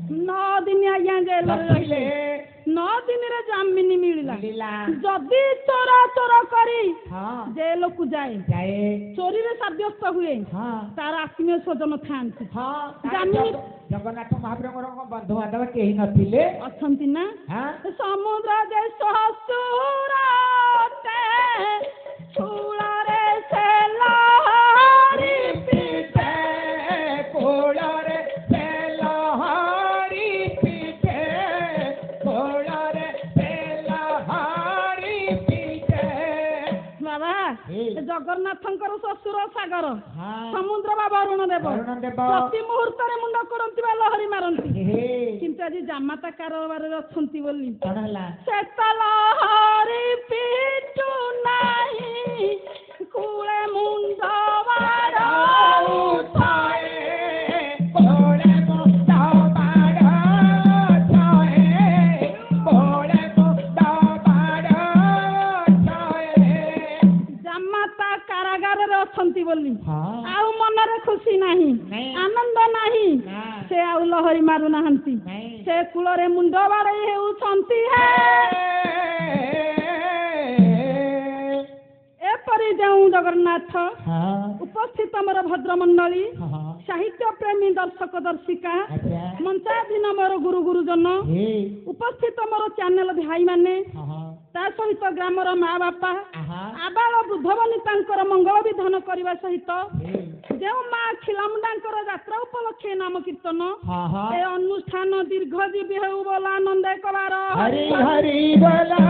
9 दिन आज्ञा जेल रहिले 9 दिन रे जामिन मिलला जदि चोरा चोर करी जेल को जाए चोरी रे साब्यस्त हुए तार आत्मीय स्वजन थांती जामिन जगन्नाथ महाप्रभुर बंधु बांधव केही नथिले अछंती ना समुद्र देश हसुरा छुड़ा रे से लहरी पीते कोड़ा रे से लहरी पीते कोड़ा रे से लहरी पीते बाबा जगन्नाथंकर शशुर सागर समुद्र बाबा अरुण देव प्रति मुहूर्त मुंड करती लहरी मारती किंतु आज जामाता कारबार अच्छी बोली से लहरी पिटू नहीं कूले मुंड जामाता कारागार अच्छी बोली आउ मनरे खुशी नहीं आनंद नहीं से आउ लहरी मारू ना से कूल मुंड बाड़े होती है एपरी जो जगन्नाथ उपस्थित मोर भद्रमंडली साहित्य प्रेमी दर्शक दर्शिका मंचाधीन मोर गुरु गुरुजन उपस्थित मोर चैनल भाई माने ता सहित ग्रामर माँ बापा आबाल वृद्ध बनिता मंगल विधान करने सहित जो माँ खिलामुंडा यात्रा उपलक्षे नाम कीर्तन ए अनुष्ठान दीर्घजीवी हो बोला आनंद कलार हरि हरि बोला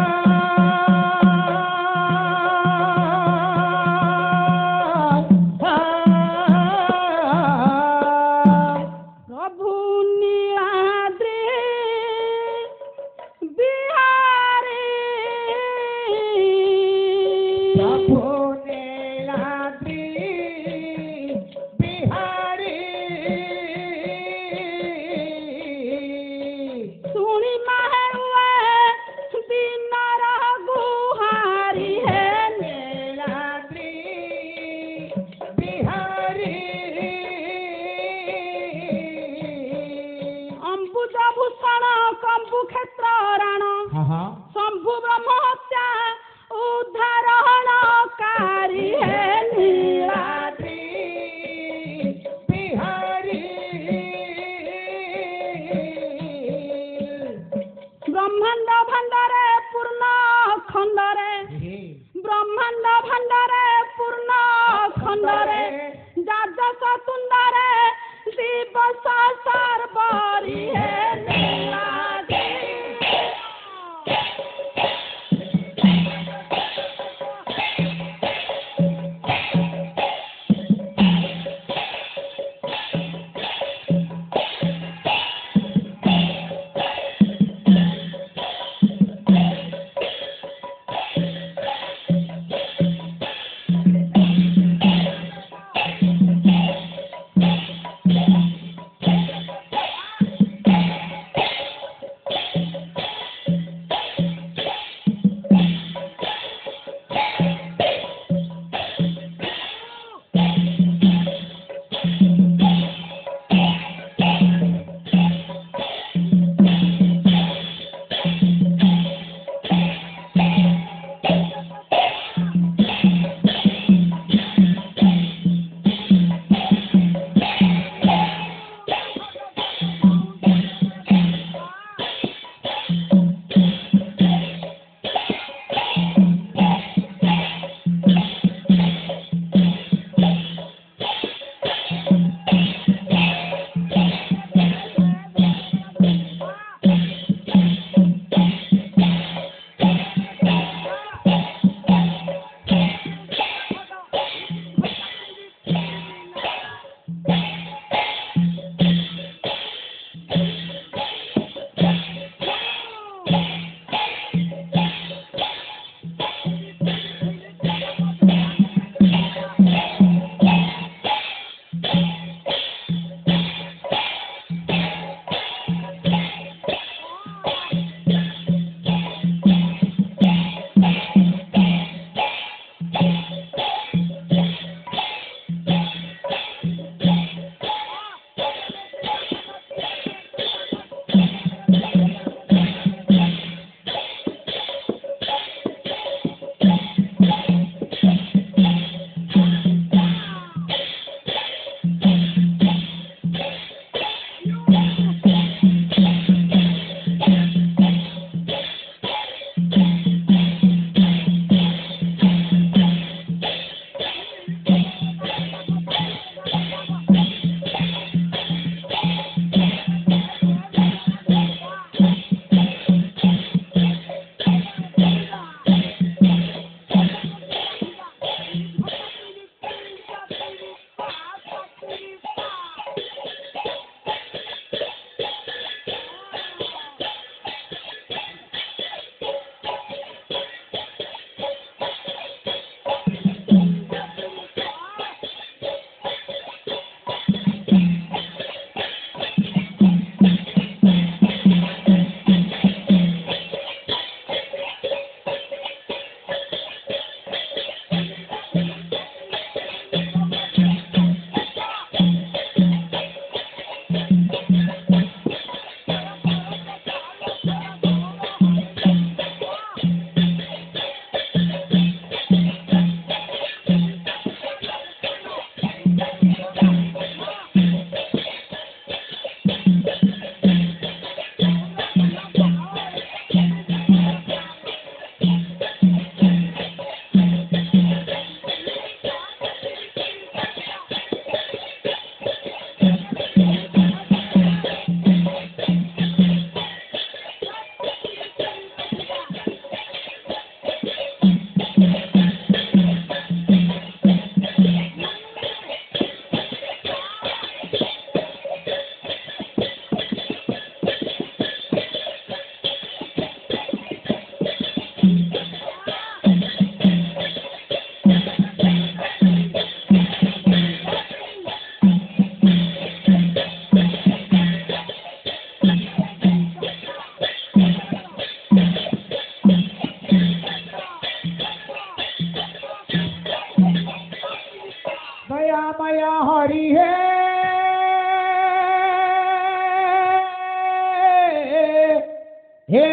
हे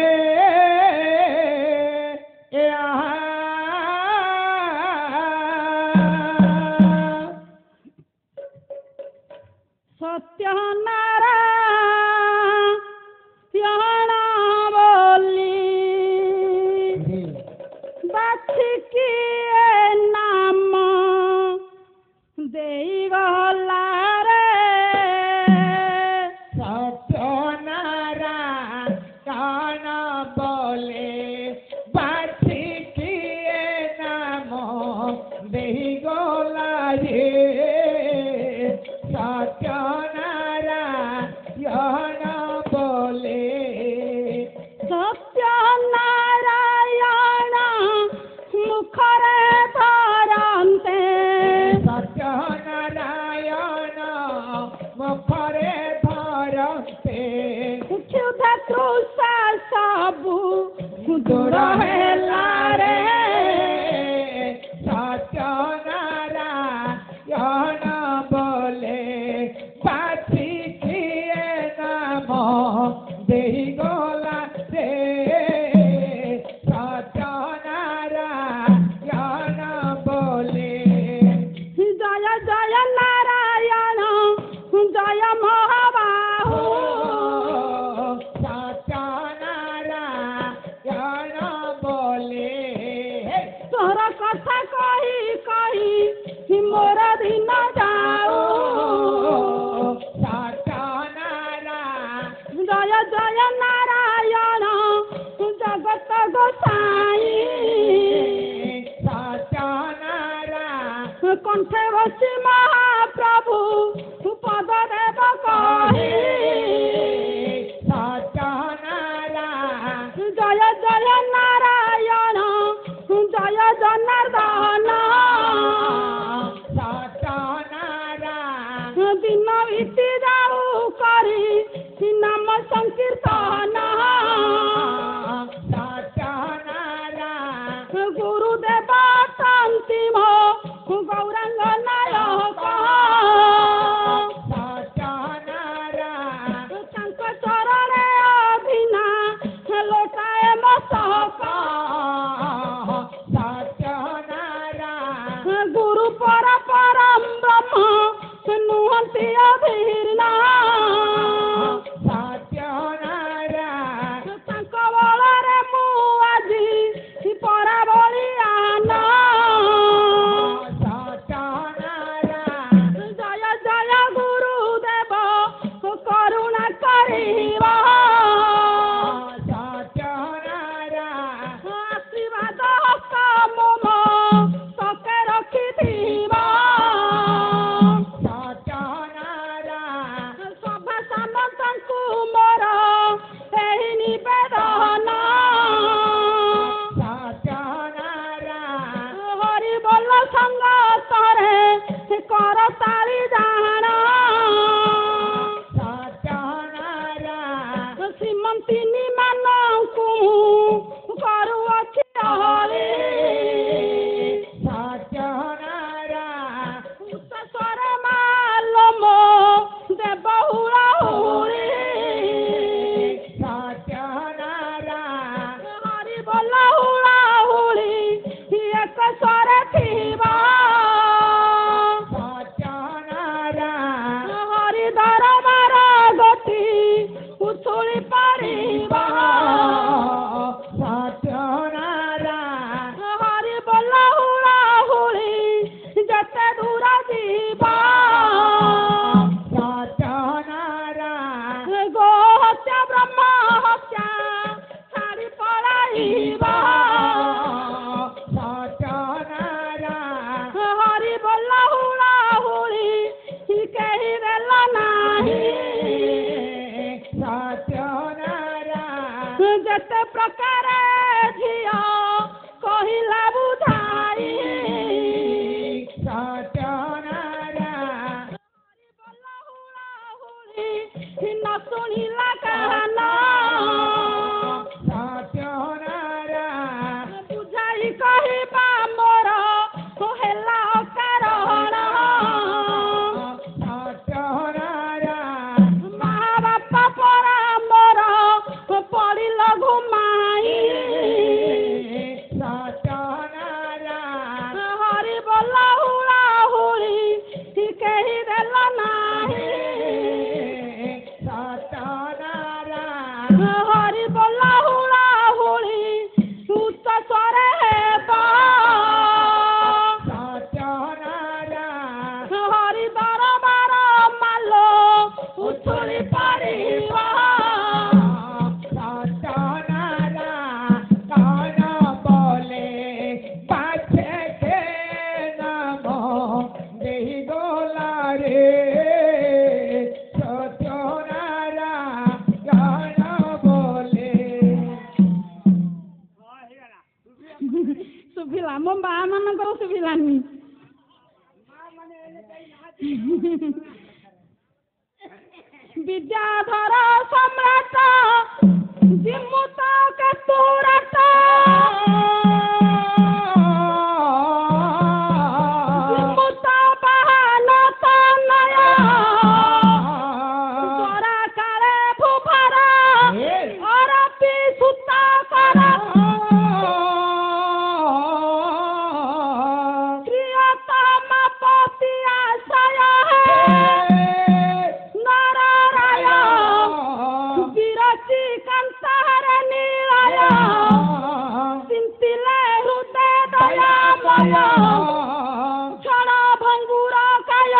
सत्यनारायण बोली बाछिकी नाम देई गला रे सत्यनारायण बोले बाछिकी नाम देई गला रे सत्यनारायण बोले सत्यनारायण मुखरे धरन्ते सत्यनारायण मुखरे धरन्ते क्षुध तृषा सबु दूर हेला रे सत्यनारायण बोले बाछिकी नाम देई गला रे सत्यनारायण बोले जय जय नारायण जय महाबाहु सत्यनारायण बोले तोर कथा कही कही मोर दिन जाऊ सत्यनारायण जय जय नारायण जगत गोसाई सत्यनारायण कंठे बसी महाप्रभु पद देव कही सत्यनारायण जय जय नारायण जय जनार्दन सत्यनारायण दिन बीती जाऊ करी नाम संकीर्तन सत्यनारायण गुरुदेव शांतिम गौरांग नायक सत्यनारायण तांक चरणे अभिना लोटाए मस्तक सत्यनारायण गुरु पर परम ब्रह्म नुहंती अभिर्ना सत्यनारायण तांक बଳରେ ମୁଁ ଆଜି ପରା ବଳିଆନା सत्यनारायण ଜୟ ଜୟ ଗୁରୁଦେବ କରୁଣା କରିବା सत्यनारायण ଆଶୀର୍ବାଦ ହସ୍ତ ମୋମ ସକେ ରଖିଥିବା सत्यनारायण ସଭା ସାମନ୍ତଙ୍କୁ ମୋର ଏହି ନିବେଦନ सत्यनारायण ହରି ବୋଲ ସଙ୍ଗତରେ କର ତାଳି ଜାଣ सत्यनारायण ଶ୍ରୀମନ୍ତିନୀ ମାନଙ୍କୁ କରୁଅଛି ହରି सत्यनारायण ଉଚ୍ଚସ୍ୱର ମାଲମୋ ଦେବହୁଳ ହୁରି सत्यनारायण ହରି ବୋଲ ହୁଳ ହୁଳି ଏକ ସ୍ୱରେ ଥିବା सत्यनारायण ହରି ଦରବାର ଗତି ଉଛୁଳି ପାରିବା सत्यनारायण ହରି ବୋଲ ହୁଳ ହୁଳି ଯେତେ ଦୂର ଯିବା सत्यनारायण ଗୋ ହତ୍ୟା ବ୍ରହ୍ମ ହତ୍ୟା ଛାଡ଼ି ପଳାଇବା सत्यनारायण ହରି ବୋଲ ହୁଳ ହୁଳି କେହି ଦେଲ ନାହିଁ सत्यनारायण ଯେତେ ପ୍ରକାର ଝିଅ କହିଲା ବୁଝାଇ सत्यनारायण ହରି ବୋଲ ହୁଳ ହୁଳି ନ ଶୁଣିଲା କାନ सत्यनारायण ବୁଝାଇ କହିବା ମୋର ହେଲା ଅକାରଣ सत्यनारायण ମା ବାପା ପରା ମୋର ପଡ଼ିଲ ଘୋ हरि बोला हुड़ा हुड़ी उच्च स्वरे हेबा सत्यनारायण हरि दरबार मालो उछुली पारिबा सुभिला मो बा मानकर सुभिलानी विद्याधर सम्राट जिमुत कस्तूराट जिमुत बाहन तनय स्वरा काले भूभरा अरपी सुता करा क्षण भंगुर काय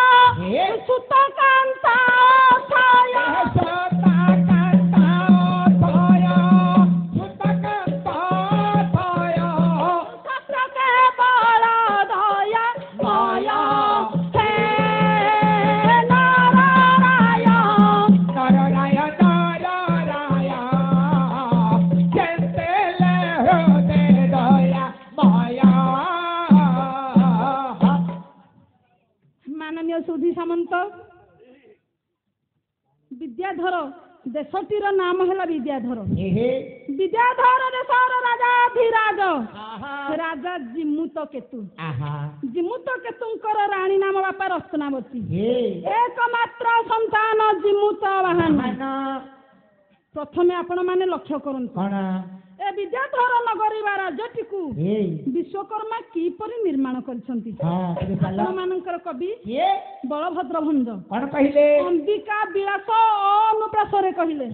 सुत कांता थाय सत्य बल दया माया हे माननीय सुधी सामंत विद्याधर देशटीर नाम है विद्याधर विद्याधर देशर राजाधिराज राजा जिमुत केतु जिमुत केतुंकर राणी नाम बापा रत्नावती एकमात्र संतान जिमुत वाहन प्रथमे आपण माने लक्ष्य करंतु ए विद्याधर नगरी बा राज्यटी को विश्वकर्मा किपरि निर्माण करछंती मानकर कवि बलभद्र भंज कौन कहले अंबिका विलास अनुप्रासरे कहले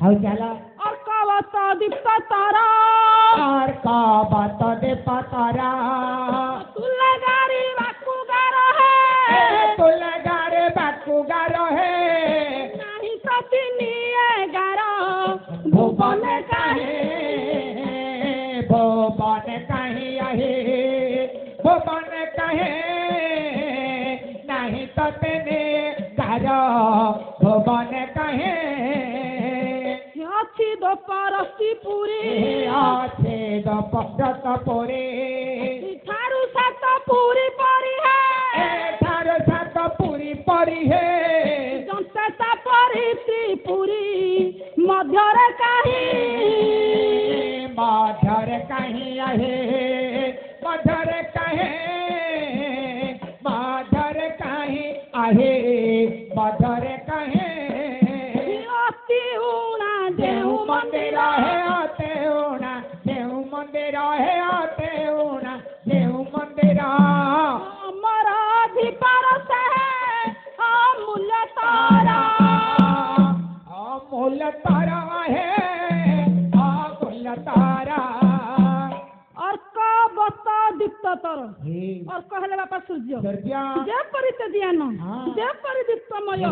अर्कवत दीप्त तारा तुलगारी बाकुगार है नहीं सतिनी गार भुवन काहे भुवन कहे नहीं तो तेने घर भुवन कहे अच्छी दोपरस्ती पूरी पूरी ठारू सात पूरी परी है पूरी है जनता परी त्रिपुरी मध्यरे कहीं आहे मधुर कहे अति उणा देहु मंदिर है आते उणा देहु मंदिर है आते उणा देहु मंदिर अमर अधिपार से अमूल्य तारा है अमूल्य तारा अर्क बत दीप्त तर अर्क हेले बापा सूर्य जेपरि तेजियान जेपरि दीप्तमय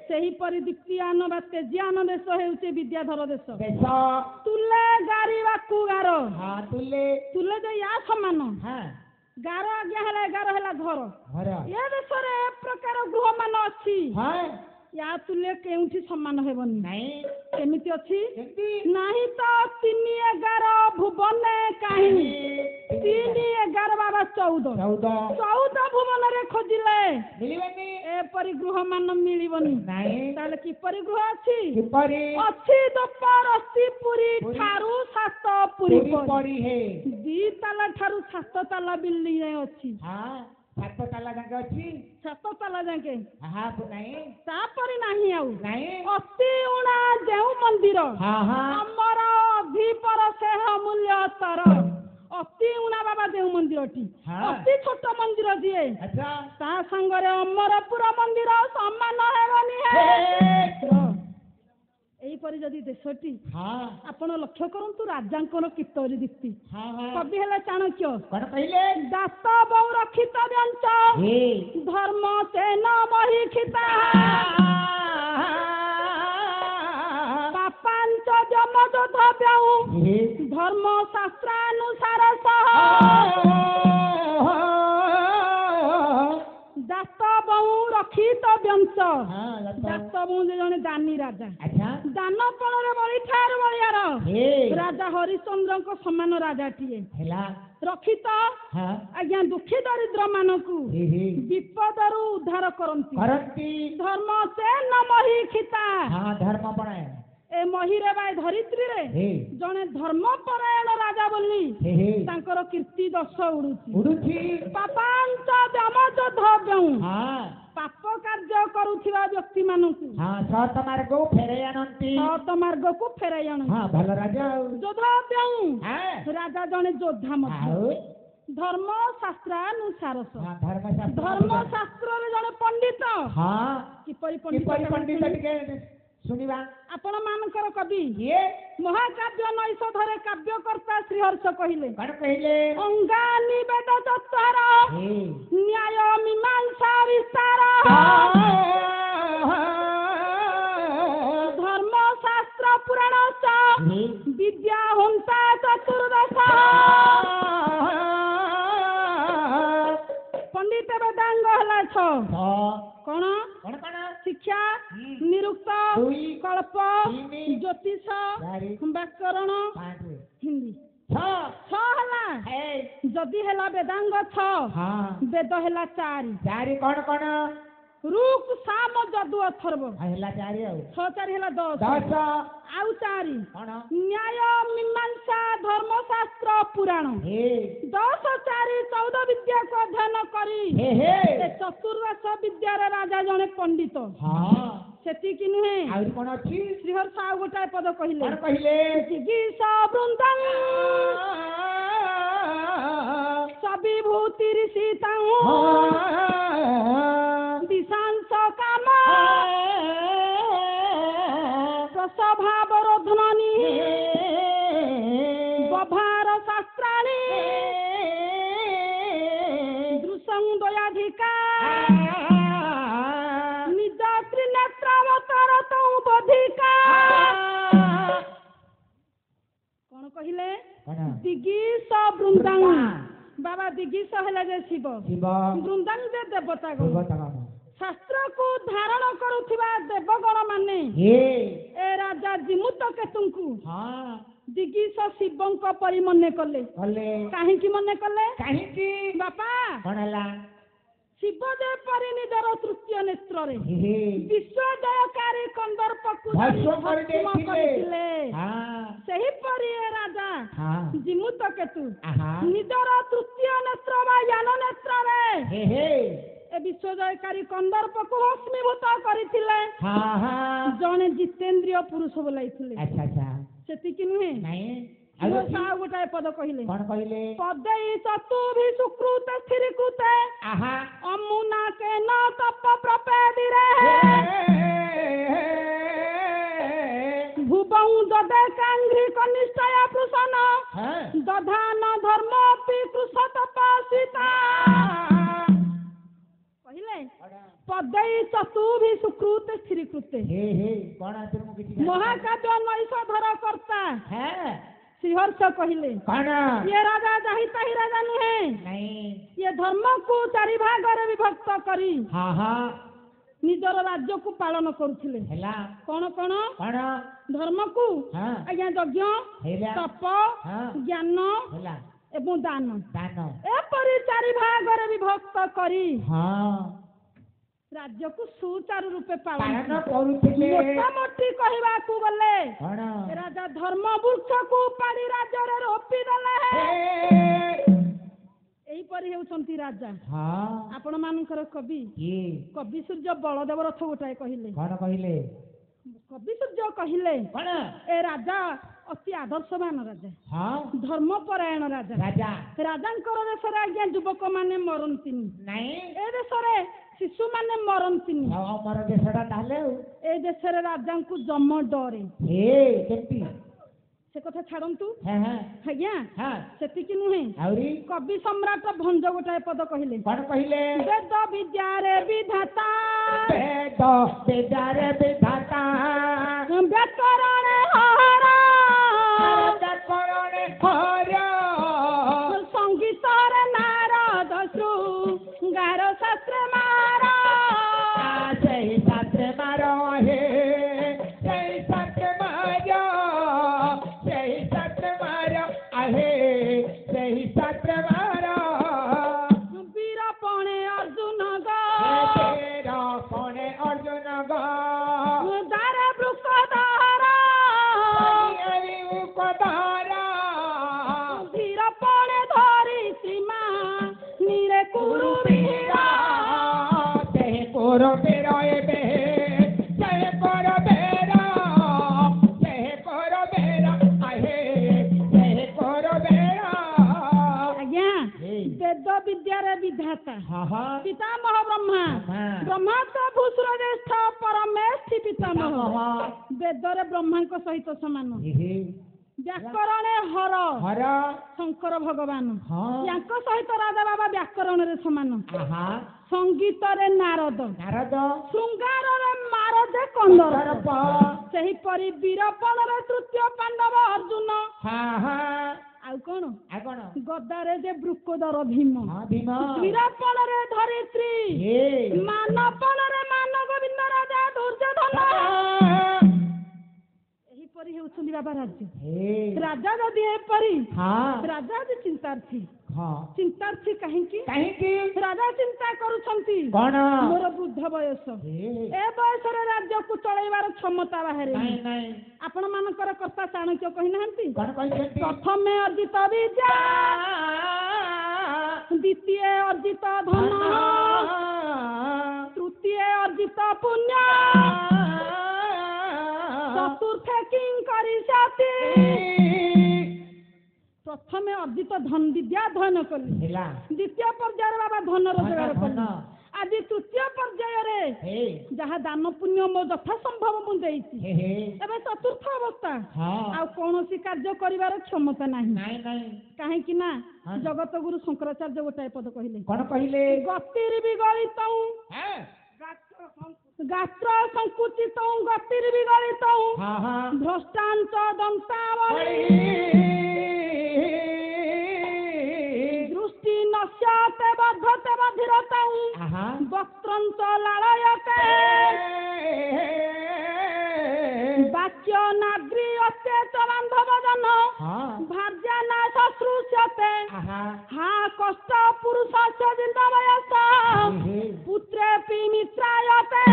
सेही परि दीप्तियान बा तेजियान देश हेउचे विद्याधर देश तुले गारी बाकु गार तुले जे या समान गार आज्ञा हेला गार हेला घर ये देश रे प्रकार गृह मान अछि या तुले केउठी सम्मान हेबनी नहीं केमिति अछि नाही तो 3-11 भुवन काहे 3-11 बाबा 14 भुवन रे खोजिले मिलिबनी ए परि गृह मान मिलिबनी नहीं ताले की परि गृह अछि किपरि अछि दोपरस्ती पुरी ठारू 7 पुरी परी है 2 ताला ठारू 7 ताला बिल्डिंग रे अछि हां 7 ताला जाके अछि 7 ताला जाके हां नहीं तापरि नाही आउ नहीं अति उणा देउ मंदिर हां हमर अभिपर से अमूल्य तर अति उणा बाबा देउ मंदिरटी अति छोट मंदिर दिए अच्छा ता संगरे अमरपुर मंदिर सम्मान हेबनी है ଏହିପରି ଯଦି ଦେଶଟି ହଁ ଆପଣ ଲକ୍ଷ୍ୟ କରନ୍ତୁ ରାଜାଙ୍କର କିପରି ଦୀପ୍ତି ହଁ ହଁ କବି ହେଲେ ଚାଣକ୍ୟ କଣ କହିଲେ ଦାସ ବହୁ ରକ୍ଷିତ ବ୍ୟଞ୍ଚ ହେ ଧର୍ମ ସେନ ମହିକ୍ଷିତା ପାପାଞ୍ଚ ଯମଯୋଧ ବ୍ୟଉ ହେ ଧର୍ମ ଶାସ୍ତ୍ରାନୁସାର ସହ ଦାସ ବହୁ ରକ୍ଷିତ ବ୍ୟଞ୍ଚ ଦାସ ବହୁ ଜଣେ ଦାନୀ ରାଜା ଆଚ୍ଛା ଦାନ ଫଳରେ ବଳିଠାରୁ ବଳିଆର ହେ ରାଜା ହରିଶ୍ଚନ୍ଦ୍ରଙ୍କ ସମାନ ରାଜାଟିଏ ହେଲା ରକ୍ଷିତ ହଁ ଆଜ୍ଞା ଦୁଃଖୀ ଦରିଦ୍ର ମାନଙ୍କୁ ହେ ହେ ବିପଦରୁ ଉଦ୍ଧାର କରନ୍ତି କରନ୍ତି ଧର୍ମ ସେ ନ ମହିକ୍ଷିତା ହଁ ଧର୍ମ ପରାୟଣ ଏ ମହିରେ ବା ଧରିତ୍ରୀରେ ହେ ଜଣେ ଧର୍ମପରାୟଣ ରାଜା ବୋଲି ହେ ହେ ତାଙ୍କର କୀର୍ତ୍ତି ଦଶ ଉଡୁଛି ଉଡୁଛି ପାପାଞ୍ଚ ଯମଯୋଧ ବ୍ୟଉ ହଁ ପାପ କାର୍ଯ୍ୟ କରୁଥିବା ବ୍ୟକ୍ତି ମାନଙ୍କୁ ହଁ ସତ ମାର୍ଗକୁ ଫେରେଇ ଆଣନ୍ତି ସତ ମାର୍ଗକୁ ଫେରାଇ ଆଣନ୍ତି ହଁ ଭଲ ରାଜା ଆଉ ଯୋଧ ବ୍ୟଉ ହଁ ରାଜା ଜଣେ ଯୋଦ୍ଧା ମଧ୍ୟ ଆଉ ଧର୍ମ ଶାସ୍ତ୍ରାନୁସାର ହଁ ଧର୍ମଶାସ୍ତ୍ର ଧର୍ମ ଶାସ୍ତ୍ରରେ ଜଣେ ପଣ୍ଡିତ ହଁ କିପରି କିପରି ପଣ୍ଡିତ ପଣ୍ଡିତ ଟିକେ ଶୁଣିବା ଆପଣ ମାନଙ୍କର କବି କିଏ ମହାକାବ୍ୟ ନୈଷଧରେ କାବ୍ୟକର୍ତ୍ତା ଶ୍ରୀହର୍ଷ କହିଲେ କଣ କହିଲେ ଅଙ୍ଗା ନିବେଦ ଚତ୍ୱାର ହେ ନ୍ୟାୟ ମୀମାଂସା ବିସ୍ତାର ଧର୍ମ ଶାସ୍ତ୍ର ପୁରାଣ ହେ ବିଦ୍ୟା ହୁଂସା ଚତୁର୍ଦଶ ପଣ୍ଡିତ ବେଦାଙ୍ଗ ହେଲା ଛଅ କଣ କଣ କଣ ଶିକ୍ଷା ନିରୁକ୍ତ ଦୁଇ କଳ୍ପ ତିନି ଜ୍ୟୋତିଷ ଚାରି ବ୍ୟାକରଣ ପାଞ୍ଚ ହିନ୍ଦୀ ଛଅ ଛଅ ହେଲା ହେ ଯଦି ହେଲା ବେଦାଙ୍ଗ ଛଅ ହଁ ବେଦ ହେଲା ଚାରି ଚାରି କଣ କଣ ରୁକ୍ ସାମ ଯଦୁ ଅଥର୍ବ ହେଲା ଚାରି ଆଉ ଛଅ ଚାରି ହେଲା ଦଶ ଦଶ ଆଉ ଚାରି କଣ ନ୍ୟାୟ ମୀମାଂସା ଧର୍ମଶାସ୍ତ୍ର ପୁରାଣ ହେ 10 4 14 ବିଦ୍ୟାକୁ ଅଧ୍ୟୟନ କରି ହେ ହେ ଏ ଚତୁର୍ଦଶ ବିଦ୍ୟାର ରାଜା ଜଣେ ପଣ୍ଡିତ ହଁ ସେତିକି ନୁହେଁ ଆହୁରି କଣ ଅଛି ଶ୍ରୀହର୍ଷ ଆଉ ଗୋଟାଏ ପଦ କହିଲେ କଣ କହିଲେ ଚିକିତ୍ସ ବୃନ୍ଦଂ ସବିଭୂତି ଋଷି ତାଙ୍କୁ ଦିଶାଂଶ କାମ ପ୍ରସଭାବରୋଧନୀ ବଭାର ଶାସ୍ତ୍ରାଣୀ ଦୃଶଂ ଦୟାଧିକା ନିଜ ତ୍ରିନେତ୍ରାବତାରତ ବଧିକା କଣ କହିଲେ କଣ ଦିଗିଶ ବୃନ୍ଦାଙ୍ଗ ବାବା ଦିଗିଶ ହେଲେ ଯେ ଶିବ ଶିବ ବୃନ୍ଦାଙ୍ଗ ଯେ ଦେବତା ଗଣ ଦେବତା ଶାସ୍ତ୍ରକୁ ଧାରଣ କରୁଥିବା ଦେବଗଣ ମାନେ ହେ ଏ ରାଜା ଜିମୁତ କେତୁଙ୍କୁ ହଁ ଦିଗିଶ ଶିବଙ୍କ ପରି ମନେ କଲେ କଲେ କାହିଁକି ମନେ କଲେ କାହିଁକି ବାପା କଣ ହେଲା ଶିବ ଯେପରି ନିଜର ତୃତୀୟ ନେତ୍ରରେ ହେ ବିଶ୍ୱଜୟକାରୀ କନ୍ଦର୍ପକୁ ଭସ୍ମ ଭସ୍ମ କରିଦେଇଥିଲେ। କରିଥିଲେ ହଁ ସେହିପରି ଏ ରାଜା ହଁ ଜିମୁତ କେତୁ ଆହା ନିଜର ତୃତୀୟ ନେତ୍ର ବା ଜ୍ଞାନ ନେତ୍ରରେ ହେ ହେ ଏ ବିଶ୍ୱଜୟକାରୀ କନ୍ଦର୍ପକୁ ଭସ୍ମୀଭୂତ କରିଥିଲେ ହଁ ହଁ ଜଣେ ଜିତେନ୍ଦ୍ରିୟ ପୁରୁଷ ବୋଲାଇଥିଲେ ଆଚ୍ଛା ଆଚ୍ଛା ସେତିକି ନୁହେଁ ନାଇଁ ଆଉ ଆଉ ଗୋଟାଏ ପଦ କହିଲେ କଣ କହିଲେ ପଦେଇ ଚତୁଭି ସୁକୃତ ସ୍ଥିରୀକୃତେ ଆହା ଅମୁନା କେନ ତପ ପ୍ରପେଦିରେ ଭୁବଂ ଦଦେ କାଙ୍ଘ୍ରି କନିଷ୍ଠୟ ପୃଷନ ହଁ ଦଧାନ ଧର୍ମ ପି କୃଷ ତପସିତା କହିଲେ ପଦେଇ ଚତୁଭି ସୁକୃତ ସ୍ଥିରୀକୃତେ ହେ ହେ କଣ ଆସୁର ମୁଁ କିଛି ଜାଣିନି। ମହାକାବ୍ୟ ନୈଷଧର କର୍ତ୍ତା ହଁ ଶ୍ରୀହର୍ଷ କହିଲେ କଣ ଇଏ ରାଜା ଯାହି ତାହି ରାଜା ନୁହେଁ ନାଇଁ ଇଏ ଧର୍ମକୁ ଚାରି ଭାଗରେ ବିଭକ୍ତ କରି ହଁ ହଁ ନିଜର ରାଜ୍ୟକୁ ପାଳନ କରୁଥିଲେ ହେଲା କଣ କଣ କଣ ଧର୍ମକୁ ହଁ ଆଜ୍ଞା ଯଜ୍ଞ ହେଲା ତପ ହଁ ଜ୍ଞାନ ହେଲା ଏବଂ ଦାନ ଦାନ ଏପରି ଚାରି ଭାଗରେ ବିଭକ୍ତ କରି ହଁ ରାଜ୍ୟକୁ ସୁଚାରୁ ରୂପେ ପାଳନ ପାଳନ କରୁଥିଲେ ମୋଟାମୋଟି କହିବାକୁ ଗଲେ କଣ ରାଜା ଧର୍ମ ବୃକ୍ଷକୁ ଉପାଡ଼ି ରାଜ୍ୟରେ ରୋପି ଦେଲେ ଏହିପରି ହେଉଛନ୍ତି ରାଜା ହଁ ଆପଣ ମାନଙ୍କର କବି କିଏ କବି ସୂର୍ଯ୍ୟ ବଳଦେବ ରଥ ଗୋଟାଏ କହିଲେ କଣ କହିଲେ କବି ସୂର୍ଯ୍ୟ କହିଲେ କଣ ଏ ରାଜା ଅତି ଆଦର୍ଶବାନ ରାଜା ହଁ ଧର୍ମପରାୟଣ ରାଜା ରାଜା ରାଜାଙ୍କର ଦେଶରେ ଆଜ୍ଞା ଯୁବକ ମାନେ ମରନ୍ତିନି ନାଇଁ ଏ ଦେଶରେ शिशु माने मरंतिनी अमर देशटा ताले ए देशरे राजा को जम डरे केमती से कथा छाड़ू हाँ हाँ आज्ञा हाँ सेतिकी नुहे आउरी कवि सम्राट भंज गोटाए पद कहले कौन कहले वेद विद्यारे विधाता वेद विद्यारे विधाता व्याकरण हरा व्याकरण हरा संगीतर नारद शृंगार शास्त्र मारा जय शास्त्र मारो हे जय शास्त्र मारो जय शास्त्र मारो आहे जय शास्त्र मारो वीरपणे अर्जुन गा वीरपणे अर्जुन गा दारे वृषधारा उपधारा वीरपणे धरी सीमा नीरे कुरु वीरा जय कुरु वीरा एबे जय कुरु वीरा जय कुरु वीरा आहे जय कुरु वीरा आज्ञा वेद विद्यारे विधाता हाँ हाँ पितामह ब्रह्मा ब्रह्मा तो भूसुर ज्येष्ठ परमेष्ठि पितामह वेदरे ब्रह्मा सहित समान व्याकरणे हर हर शंकर भगवान हाँ याଙ୍କ सहित राजा बाबा व्याकरण रे समान हाँ संगीत रे नारद नारद शृंगार रे मारदे कंदर सर्प सही परि वीरपण रे तृतीय पांडव अर्जुन हाँ हाँ आउ कोन आ कौन गदारे जे वृकोदर भीम हाँ भीम वीरपण रे धरित्री हे मानपण रे मान गोविंद राजा दुर्योधन एही परि हेउछुली बाबा राज्य हे राजा जदि ए परि हाँ राजा जे चिंतार्थी हाँ चिंतार्थी काहेकि कहीं राजा चिंता करूछंती कौन मोर वृद्ध बयस हे ए बयसरे राज्य को चलैबार क्षमता बाहरे नहीं नहीं आपण मानकर कर्ता चाणक्य कहि नाहंती कौन कहते प्रथमे अर्जित विद्या द्वितीय अर्जित धन तृतीय अर्जित पुण्य चतुर्थ किं करिष्यति प्रथमे अर्जित धन विद्या अध्ययन कली हिला द्वितीय पर्याय बाबा धन रोजगार धन कली आज तृतीय पर्याय रे हे जहाँ दान पुण्य मो यथा संभव मु देइछि हे हे एबे चतुर्थ अवस्था हाँ आ कौनसी कार्य करिवार क्षमता नाही नहीं नहीं काहेकि ना हाँ। जगत गुरु शंकराचार्य गोटाए पद कहले कौन कहले गतिर विगलित हाँ गात्र संकुचित गतिर विगलित हाँ हाँ भ्रष्टांच दंतावली दृष्टि नश्यते बद्धते बधिरता हाँ वक्त्रंच लालयते वाक्य नाग्री अत्येच बांधव जन हाँ भार्या न शुश्रूष्यते हाँ हा कष्ट पुरुषस्य जिन्दवयस पुत्रेऽपि मित्रायते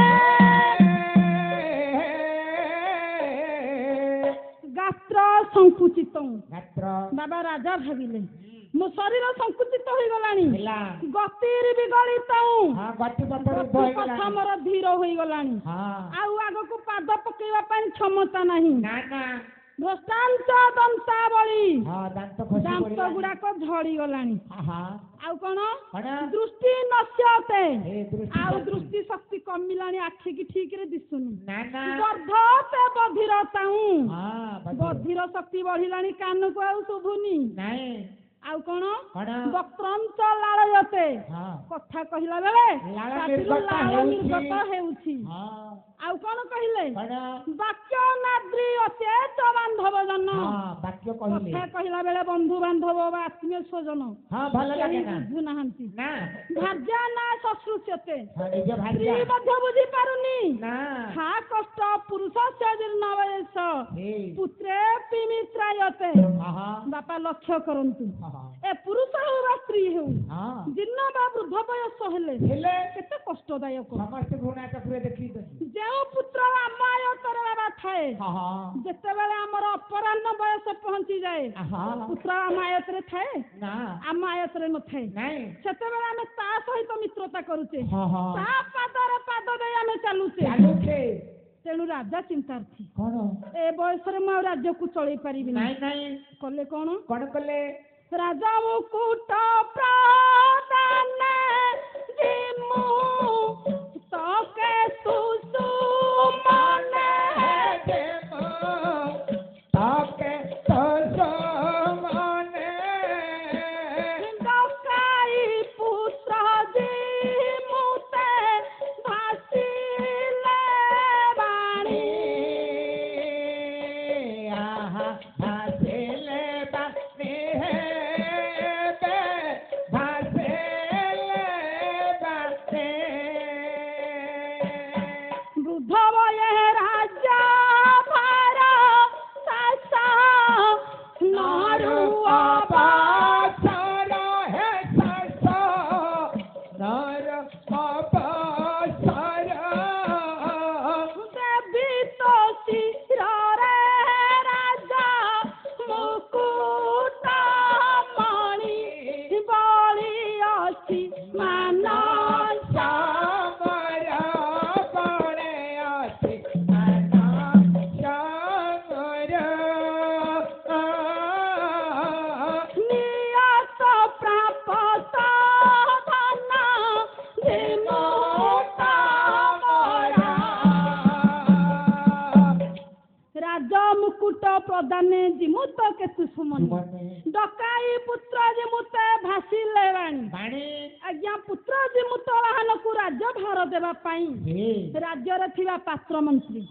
गात्र संकुचित गात्र बाबा राजा भाविले मो शरीर संकुचित हो गलानी हिला गतिर विगलित हाँ गति पत्र बह पथ गला मोर धीर हो गलानी हाँ आउ आगको पाद पकेवा ପାଇଁ क्षमता नाही ना ना भ्रष्टांच दंतावली हाँ दांत खसी दांत पड़िला गुड़ाक झड़ी गलानी हाँ आउ कोन कौन दृष्टि नश्यते हे दृष्टि आउ दृष्टि शक्ति कमिलानी आखि की ठीक रे दिसुनी ना ना गर्धते बधिरताऊ हाँ बधिर शक्ति बढ़िलानी कान को आउ शुभुनी नहीं आउ कोन कौन वक्त्रंच लालयते हाँ କଥା କହିଲା ବେଳେ ଲାଳ ପାଟିରୁ ନିର୍ଗତ ଲାଳ ହେଉଛି। ନିର୍ଗତ ହେଉଛି हाँ ଆଉ କଣ କହିଲେ कौन ବାକ୍ୟ ନାଦ୍ରି ଅଚେତ ବାନ୍ଧବ ଜନ हाँ वाक्य कहले କଥା କହିଲା ବେଳେ ବନ୍ଧୁ ବାନ୍ଧବ ବା ଆତ୍ମୀୟ ସ୍ୱଜନ हाँ ଭଲ लगे ना ବୁଝୁନାହାନ୍ତି ना ଭାର୍ଯ୍ୟା ନା ଶଶ୍ରୁଷ୍ୟତେ हाँ निज ସ୍ତ୍ରୀ भाग्य ମଧ୍ୟ ବୁଝିପାରୁନି ना ଖା କଷ୍ଟ ପୁରୁଷ ଜୀର୍ଣ୍ଣ ବୟସ हे ପୁତ୍ରେ ପିମିତ୍ରାୟତେ हाँ ବାପା ଲକ୍ଷ୍ୟ କରନ୍ତୁ हाँ ଏ ପୁରୁଷ ହେଉ ବା ସ୍ତ୍ରୀ ହେଉ हाँ ଜୀର୍ଣ୍ଣ ବା ବୃଦ୍ଧ ବୟସ ହେଲେ ହେଲେ କେତେ କଷ୍ଟଦାୟକ ସମସ୍ତେ ଘୃଣା ଚକ୍ରରେ ଦେଖି ଯେଉଁ ପୁତ୍ର ଆମ ଆୟତରେ ବାବା ଥାଏ हाँ हाँ ଯେତେବେଳେ ଆମର ଅପରାହ୍ନ ବୟସ ପହଞ୍ଚି ଯାଏ हाँ ପୁତ୍ର ଆମ ଆୟତରେ ଥାଏ ना ଆମ ଆୟତରେ ନଥାଏ नहीं ସେତେବେଳେ ଆମେ ତା ସହିତ ମିତ୍ରତା କରୁଛେ हाँ हाँ ତା ପାଦରେ ପାଦ ଦେଇ ଆମେ ଚାଲୁଛେ ଚାଲୁଛେ ତେଣୁ ରାଜା ଚିନ୍ତାର୍ଥୀ କଣ ଏ ବୟସରେ ମୁଁ ଆଉ ରାଜ୍ୟକୁ ଚଳେଇ ପାରିବିନି ନାଇଁ ନାଇଁ କଲେ କଣ କଣ କଲେ ରାଜା ମୁକୁଟ ପ୍ରଦାନ ଯିମୁ प्रदाने जिमुत केतु सुमने डकाई पुत्र जिमुते भासिले बाणी आज्ञा पुत्र जिमुत वाहन को राज्य भार देवा पाई राज्य रे थिबा पात्र मंत्री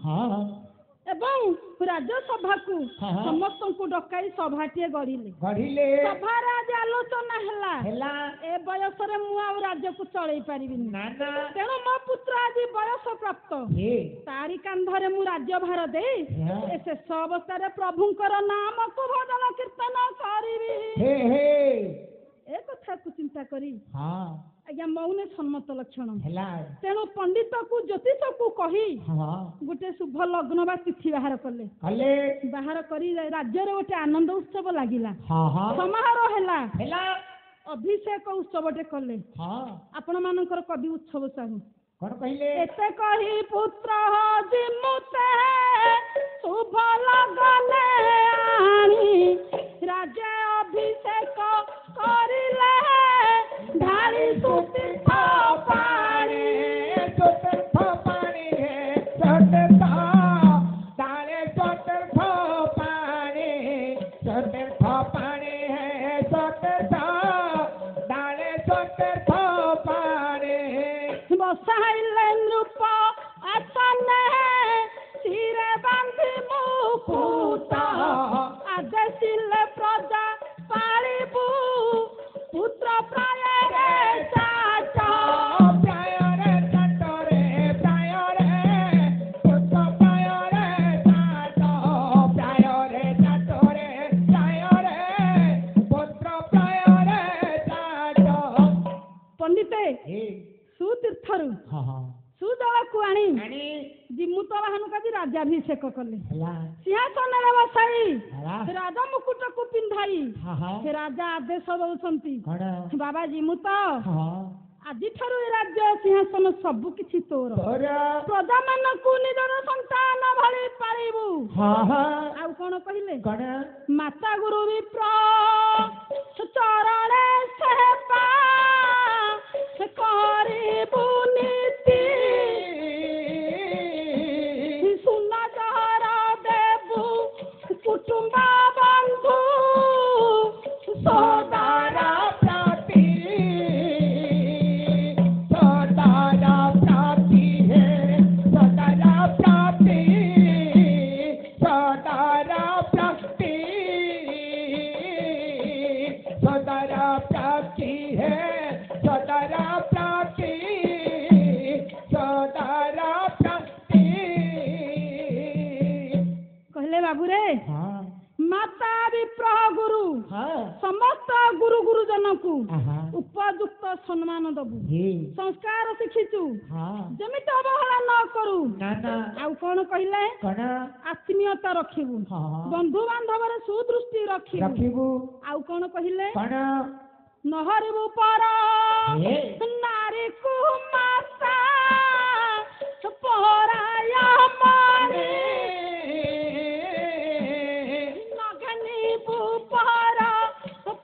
एवं राज्यसभा को समस्त को डकाई सभाटिए गढ़िले सभार आज आलोचना हैला ए बयस रे मु आ राज्य को चलई परिबिनी तेणु मो पुत्र आज बयस प्राप्त तारी कांधरे मु राज्य भार दे ए शेष अवस्था रे प्रभुंकर नाम को भजन कीर्तन करिबी ए कथा को चिंता करी आज्ञा मौने सम्मत लक्षण तेणु पंडित को ज्योतिष को कही गोटे शुभ लग्न बा तिथि बाहर कले बाहर करी राज्य रे गोटे आनंद उत्सव लागिला समारोह हैला अभिषेक उत्सवटे कले आपण मानकर कवि उत्सव साहू कौन कहले एते कही पुत्र जिमुते शुभ लगले आनी राज्य अभिषेक करिले ढाली सुती पानी सोतर पानी है सोतर डाले सोतर पानी है सोतर डाले सोतर पानी बसाइले नृप आसने सिरे बांधि मुकुट आदेशिले प्रजा पालिबू पुत्र प्राय रे साच प्राय रे पुत्र प्राय रे साच पुत्र प्राय रे साच पंडिते सुतीर्थरु सुदल को आनी जिमुत वाहन का राज्याभिषेक कले सिंहासन रे बसाई राजा मुकुट को पिंधाई राजा आदेश दउछंती बाबा जिमुत आदि ठारू राज्य सिंहासन सब किछि तोर प्रजा मान को निजर संतान भली पारिबू आ कोन कहिले माता गुरु विप्र चरणे से पा से करिबू नीति सुना जहरा देबू कुटुंब बंधु सोदारा बाबू रे माता विप्र गुरु समस्त गुरु गुरुजन को उपयुक्त सम्मान दबु संस्कार शिखिचु जमित अवहेला न करू आउ कोन कहिले आत्मीयता रखिबू बंधु बांधव रे सुदृष्टि रखिबू आउ कोन कहिले नहरिबू पर नारी को माता पराया माने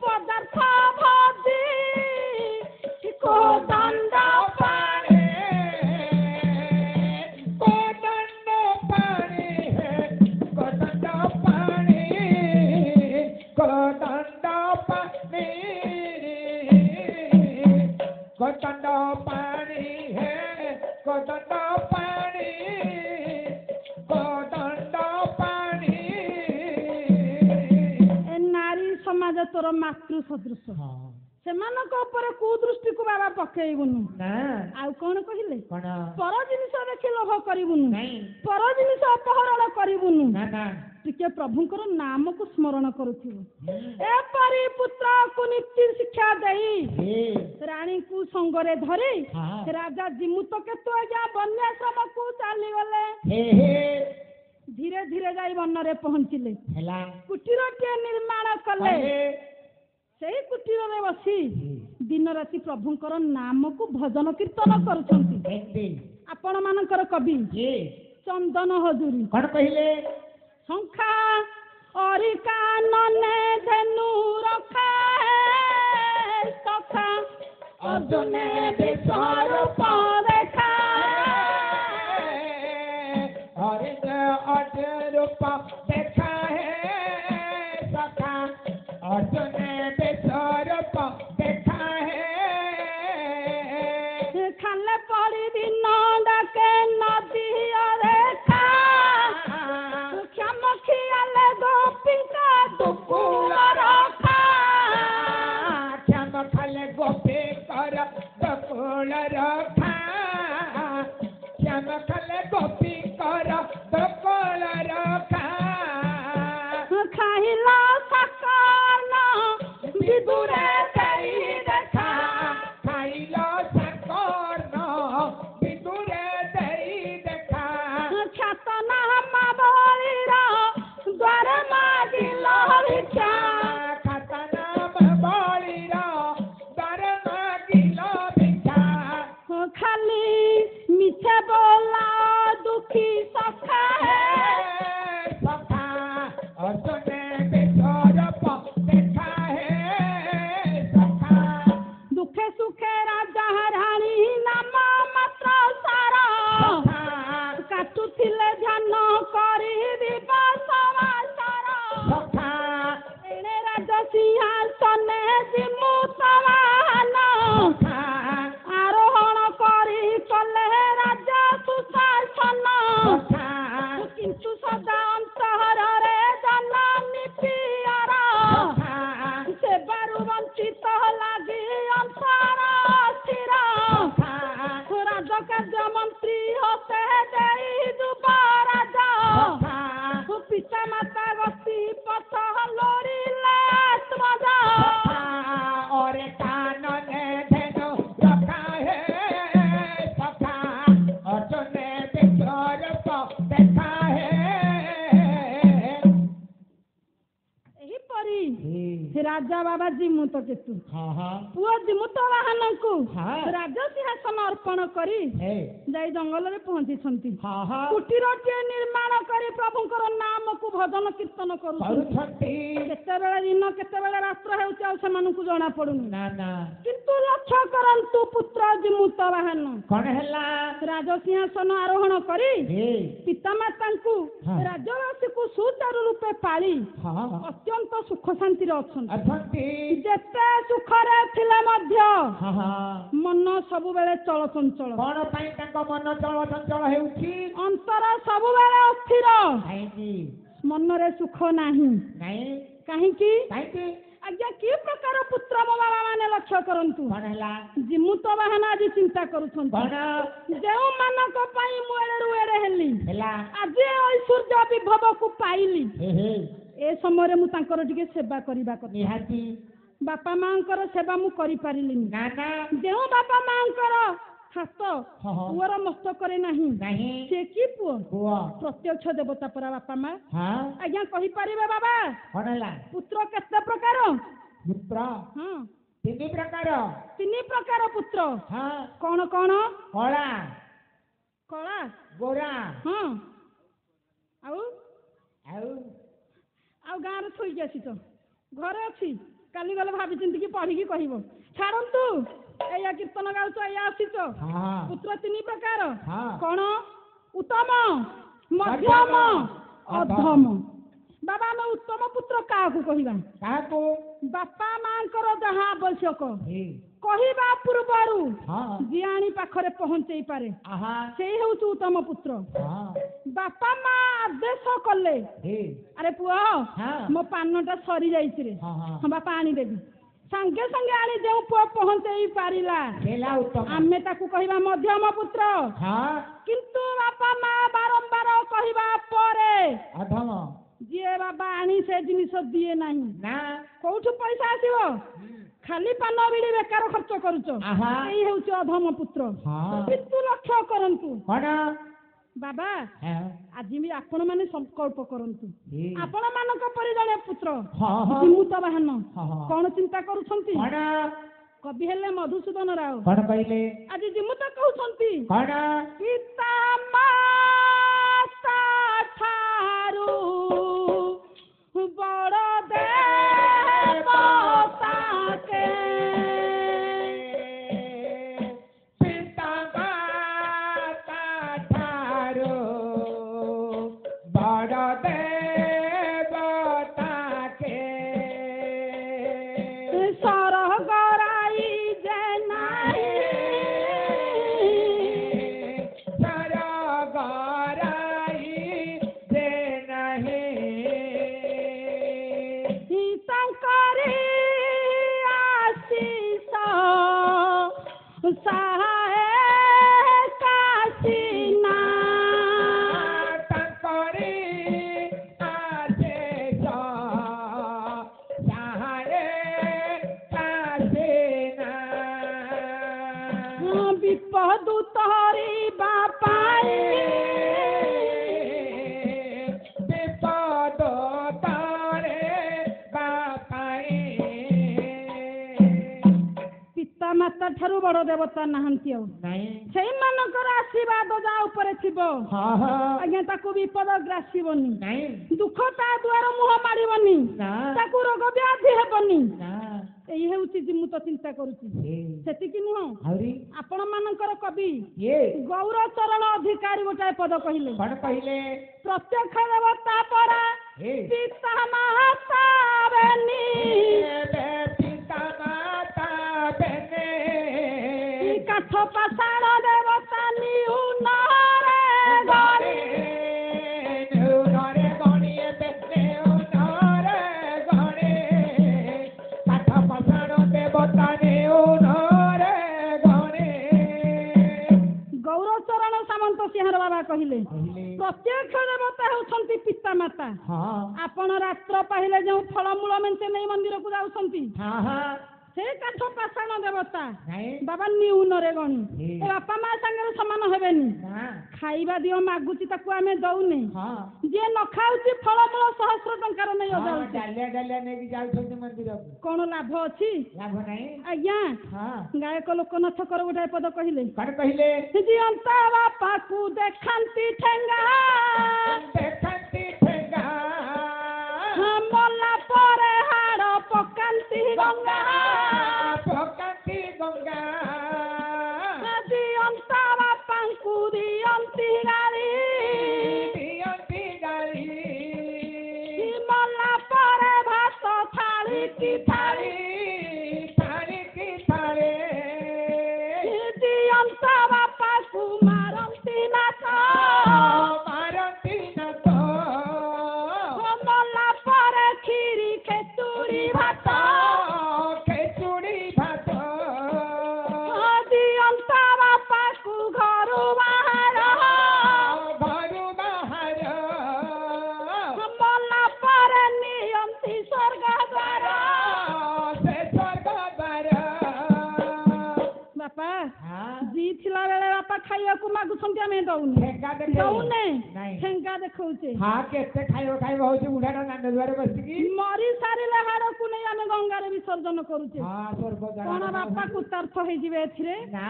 पदार्थ भाजी को दंड पानी को दंड पानी है को दंड पानी को दंड पानी को दंड पानी है को दंड पानी को दंड पानी नारी समाज तोर मातृ सदृश सेमानक ऊपर कुदृष्टि को बाबा पकेइबुनु आउ कोन कहिले पर जिनिस देखि लोभ करिबुनु पर जिनिस अपहरण करिबुनु टिके प्रभुंकर नाम को स्मरण करूथिबु ए परि पुत्र को नित्य शिक्षा देई रानी को संगरे धरे राजा जिमुत केतु आज्ञा बन्याश्रम को चाली गले धीरे धीरे जाई वन रे पहुंचिले कुटीर के निर्माण कले से कुटीर रे बसी दिन राति प्रभुंकर नाम को भजन कीर्तन करूछंती आपण मानकर कवि चंदन हजूरी कौन कहले शंखा और कानने धनु रखा सखा अर्जुने विचार देखा और रूप देखा है বিদুরে দেই দেখা খাইল সাকর্ণ বিদুরে দেই দেখা ছাতনা মা বলির দ্বার মাগিল ভিক্ষা খালি মিছে বলা দুঃখী সখা সখা অর্জনে বেচরপ দেখা হে সখা দুঃখে সুখে রাজা রানী নাম মাত্র সারা কাটুଥିଲେ ধ্যাନ କରି ଦିବସ ମାସର ସଖା ଏଣେ ରାଜ ସିଂହାସନେ ଜିମୁତମାନ ଆରୋହଣ କରି କଲେ ରାଜା ସୁଶାସନ କିନ୍ତୁ ସଦା ଅନ୍ତରରେ ଜନନୀ ପ୍ରିୟର ସେବାରୁ ବଞ୍ଚିତ ଲାଗି ଅନ୍ତର ସ୍ଥିର ରାଜକାର୍ଯ୍ୟ ମନ୍ତ୍ରୀ ହତେ ଦେଇ ଯୁବରାଜ ପିତା ମାତା ଗତି ପଥ ଲୋଡ଼ିଲେ ଆତ୍ମଜ ଓରେ କାନନେ ଧେନୁ ରଖା ହେ ସଖା ଅର୍ଜନେ ବେଚରପ দেখা হে ଏହିପରି ରାଜା ବାବା ଜିମୁତ କେତୁ ପୁଅ ଜିମୁତ ବାହନଙ୍କୁ ରାଜ ସିଂହାସନ ଅର୍ପଣ କରି ଯାଇ ଜଙ୍ଗଲରେ ପହଞ୍ଚିଛନ୍ତି କୁଟୀରଟିଏ ନିର୍ମାଣ କରି ପ୍ରଭୁଙ୍କର ନାମକୁ ଭଜନ କୀର୍ତ୍ତନ କରୁଛନ୍ତି କେତେବେଳେ ଦିନ କେତେବେଳେ ରାତ୍ର ହେଉଛି ଆଉ ସେମାନଙ୍କୁ ଜଣା ପଡୁନି କିନ୍ତୁ ଲକ୍ଷ୍ୟ କରନ୍ତୁ ପୁତ୍ର ଜିମୁତ ବାହନ କଣ ହେଲା ରାଜ ସିଂହାସନ ଆରୋହଣ କରି ପିତାମାତାଙ୍କୁ ରାଜବାସୀକୁ ସୁଚାରୁ ରୂପେ ପାଳି ଅତ୍ୟନ୍ତ ସୁଖ ଶାନ୍ତିରେ ଅଛନ୍ତି ଯେତେ ସୁଖରେ ଥିଲେ ମଧ୍ୟ ମନ ସବୁବେଳେ ଚଳଚଞ୍ଚଳ କଣ ପାଇଁ ତାଙ୍କ ମନ ଚଳଚଞ୍ଚଳ ହେଉଛି ଅନ୍ତର ସବୁବେଳେ ଅସ୍ଥିର ମନରେ ସୁଖ ନାହିଁ କାହିଁକି ଆଜ୍ଞା କି ପ୍ରକାର ପୁତ୍ର ମୋ ବାବା ମାନେ ଲକ୍ଷ୍ୟ କରନ୍ତୁ ଜିମୁତ ବାହନ ଆଜି ଚିନ୍ତା କରୁଛନ୍ତି ଯେଉଁମାନଙ୍କ ପାଇଁ ମୁଁ ଏଡ଼େରୁ ଏଡ଼େ ହେଲି ଆଜି ଐଶ୍ୱର୍ଯ୍ୟ ବିଭବକୁ ପାଇଲି ଏ ସମୟରେ ମୁଁ ତାଙ୍କର ଟିକେ ସେବା କରିବା କଥା ବାପା ମାଙ୍କର ସେବା ମୁଁ କରିପାରିଲିନି ଯେଉଁ ବାପା ମାଙ୍କର ହାତ ପୁଅର ମସ୍ତକରେ ନାହିଁ ସେ କି ପୁଅ ପ୍ରତ୍ୟକ୍ଷ ଦେବତା ପରା ବାପା ମା ଆଜ୍ଞା କହିପାରିବେ ବାବା ପୁତ୍ର କେତେ ପ୍ରକାର ପୁତ୍ର ତିନି ପ୍ରକାର ପୁତ୍ର କଣ କଣ କଳା କଳା ଗୋରା ହଁ ଆଉ ଗାଁରେ ଥୋଇକି ଆସିଛ ଘରେ ଅଛି କାଲି ଗଲେ ଭାବିଚିନ୍ତି କି ପଢିକି କହିବ ଛାଡ଼ନ୍ତୁ ଏଇଆ କୀର୍ତ୍ତନ ଗାଉଛ ଏଇଆ ଆସିଛ ପୁତ୍ର ତିନି ପ୍ରକାର କଣ ଉତ୍ତମ ମଧ୍ୟମ ଅଧମ ବାବା ଆମେ ଉତ୍ତମ ପୁତ୍ର କାହାକୁ କହିବା ବାପା ମାଙ୍କର ଯାହା ଆବଶ୍ୟକ କହିବା ପୂର୍ବରୁ ଯିଏ ଆଣି ପାଖରେ ପହଞ୍ଚେଇ ପାରେ ସେଇ ହେଉଛି ଉତ୍ତମ ପୁତ୍ର ବାପା ମା ଆଦେଶ କଲେ ଆରେ ପୁଅ ମୋ ପାନଟା ସରି ଯାଇଛି ରେ ବାପା ଆଣିଦେବି ସାଙ୍ଗେ ସାଙ୍ଗେ ଆଣି ଯେଉଁ ପୁଅ ପହଞ୍ଚେଇ ପାରିଲା ଆମେ ତାକୁ କହିବା ମଧ୍ୟମ ପୁତ୍ର କିନ୍ତୁ ବାପା ମା ବାରମ୍ବାର କହିବା ପରେ ଯିଏ ବାବା ଆଣି ସେ ଜିନିଷ ଦିଏ ନାହିଁ କୋଉଠୁ ପଇସା ଆସିବ ଖାଲି ପାନ ବିଡ଼ି ବେକାର ଖର୍ଚ୍ଚ କରୁଛ ଏଇ ହେଉଛି ଅଧମ ପୁତ୍ର କିନ୍ତୁ ଲକ୍ଷ୍ୟ କରନ୍ତୁ ବାବା ଆଜି ବି ଆପଣ ମାନେ ସଂକଳ୍ପ କରନ୍ତୁ ଆପଣ ମାନଙ୍କ ପରି ଜଣେ ପୁତ୍ର ଜିମୁତ ବାହନ କଣ ଚିନ୍ତା କରୁଛନ୍ତି କବି ହେଲେ ମଧୁସୂଦନ ରାଓ ଆଜି ଜିମୁତ କହୁଛନ୍ତି ପିତା ମାତା ଠାରୁ ବଡ଼ ଦେବତା କେ ଠାରୁ ବଡ଼ ଦେବତା ନାହାନ୍ତି ଆଉ ନାଇଁ ସେଇମାନଙ୍କର ଆଶୀର୍ବାଦ ଯାହା ଉପରେ ଥିବ ହଁ ହଁ ଆଜ୍ଞା ତାକୁ ବିପଦ ଗ୍ରାସିବନି ନାଇଁ ଦୁଃଖ ତା ଦୁଆର ମୁହଁ ମାଡ଼ିବନି ନା ତାକୁ ରୋଗ ବ୍ୟାଧି ହେବନି ନା ଏଇ ହେଉଛି ଯେ ମୁଁ ତ ଚିନ୍ତା କରୁଛି ସେତିକି ନୁହଁ ଆହୁରି ଆପଣ ମାନଙ୍କର କବି ଇଏ ଗୌରଚରଣ ଅଧିକାରୀ ଗୋଟାଏ ପଦ କହିଲେ କଣ କହିଲେ ପ୍ରତ୍ୟକ୍ଷ ଦେବତା ପରା ଏ ପିତା ମାତା ବେନି ପିତା ମାତା ବେନେ କାଠ ପାଷାଣ ଦେବତା ନିଉନରେ ଗଣି ନରେ ଗଣିଏ ବେନେ ନରେ ଗଣେ କାଠ ପସାଣ ଦେବତା ନରେ ଗଣେ ଗୌରଚରଣ ସାମନ୍ତ ସିଂହାର ବାବା କହିଲେ କହିଲେ ପ୍ରତ୍ୟକ୍ଷ ଦେବତା ହେଉଛନ୍ତି ପିତା ମାତା ହଁ ଆପଣ ରାତ୍ର ପାହିଲେ ଯେଉଁ ଫଳମୂଳ ମେଞ୍ଚେ ନେଇ ମନ୍ଦିରକୁ ଯାଉଛନ୍ତି ହଁ ହଁ ସେ କାଠ ପାଷାଣ ଦେବତା ନାଇଁ ବାବା ନିଉନରେ ଗଣି ଏ ବାପା ମା ସାଙ୍ଗରେ ସମାନ ହେବେନି ନା ଖାଇବା ଦିଅ ମାଗୁଛି ତାକୁ ଆମେ ଦଉନେ ହଁ ଯିଏ ନ ଖାଉଛି ଫଳମୂଳ ସହସ୍ର ଟଙ୍କାର ନେଇ ହଁ ଯାଉଛି ଡାଲିଆ ଡାଲିଆ ନେଇକି ଯାଉଛନ୍ତି ମନ୍ଦିରକୁ କଣ ଲାଭ ଅଛି ଲାଭ ନାହିଁ ଆଜ୍ଞା ହଁ ଗାୟକ ଲୋକନାଥଙ୍କର ଗୋଟାଏ ପଦ କହିଲେ କଣ କହିଲେ ଜିଅନ୍ତା ବାପାକୁ ଦେଖାନ୍ତି ଠେଙ୍ଗା ଦେଖନ୍ତି ଠେଙ୍ଗା ମଲା ପରେ ହାଡ଼ ପକାନ୍ତି ଗଙ୍ଗା ପକାନ୍ତି ଗଙ୍ଗା ଜିଅନ୍ତା ବାପାଙ୍କୁ ଦିଅନ୍ତି ଗାଳି ଦିଅନ୍ତି ଗାଳି ମଲା ପରେ ଭାତ ଥାଳି କି ଥାଳି ଥାଳି କି ଥାଳି ଜିଅନ୍ତା ବାପାକୁ ମାରନ୍ତି ନାଥ ମାରନ୍ତି ନା ତ ମଲା ପରେ କ୍ଷୀରି ଖେଚୁଡ଼ି ଭାତ ଖେଚୁଡ଼ି ଭାତ ଦିଅନ୍ତା ବାପାକୁ ଘରୁ ବାହାର ଘରୁ ବାହାର ମଲା ପରେ ନିଅନ୍ତି ସ୍ୱର୍ଗ ଦ୍ୱାର ସେ ସ୍ୱର୍ଗ ଦ୍ୱାର ବାପା ଜି ଥିଲା ବେଳେ ବାପା ଖାଇବାକୁ ମାଗୁଛନ୍ତି ଆମେ ଦଉନେ ଠେଙ୍ଗା ଦେଖେଇବ ଦଉନେ ନାଇଁ ଠେଙ୍ଗା ଦେଖଉଛେ ହଁ କେତେ ଖାଇବ ଖାଇବ ହଉଛି ବୁଢାଟା ଦାଣ୍ଡ ଦୁଆରେ ବସିକି ମରି ସାରିଲେ ହାଡ଼କୁ ନେଇ ଆମେ ଗଙ୍ଗାରେ ବିସର୍ଜନ କରୁଛେ ହଁ ସ୍ୱର୍ଗ କଣ ଦ୍ୱାର ବାପା କୃତାର୍ଥ ହେଇଯିବେ ଏଥିରେ ନା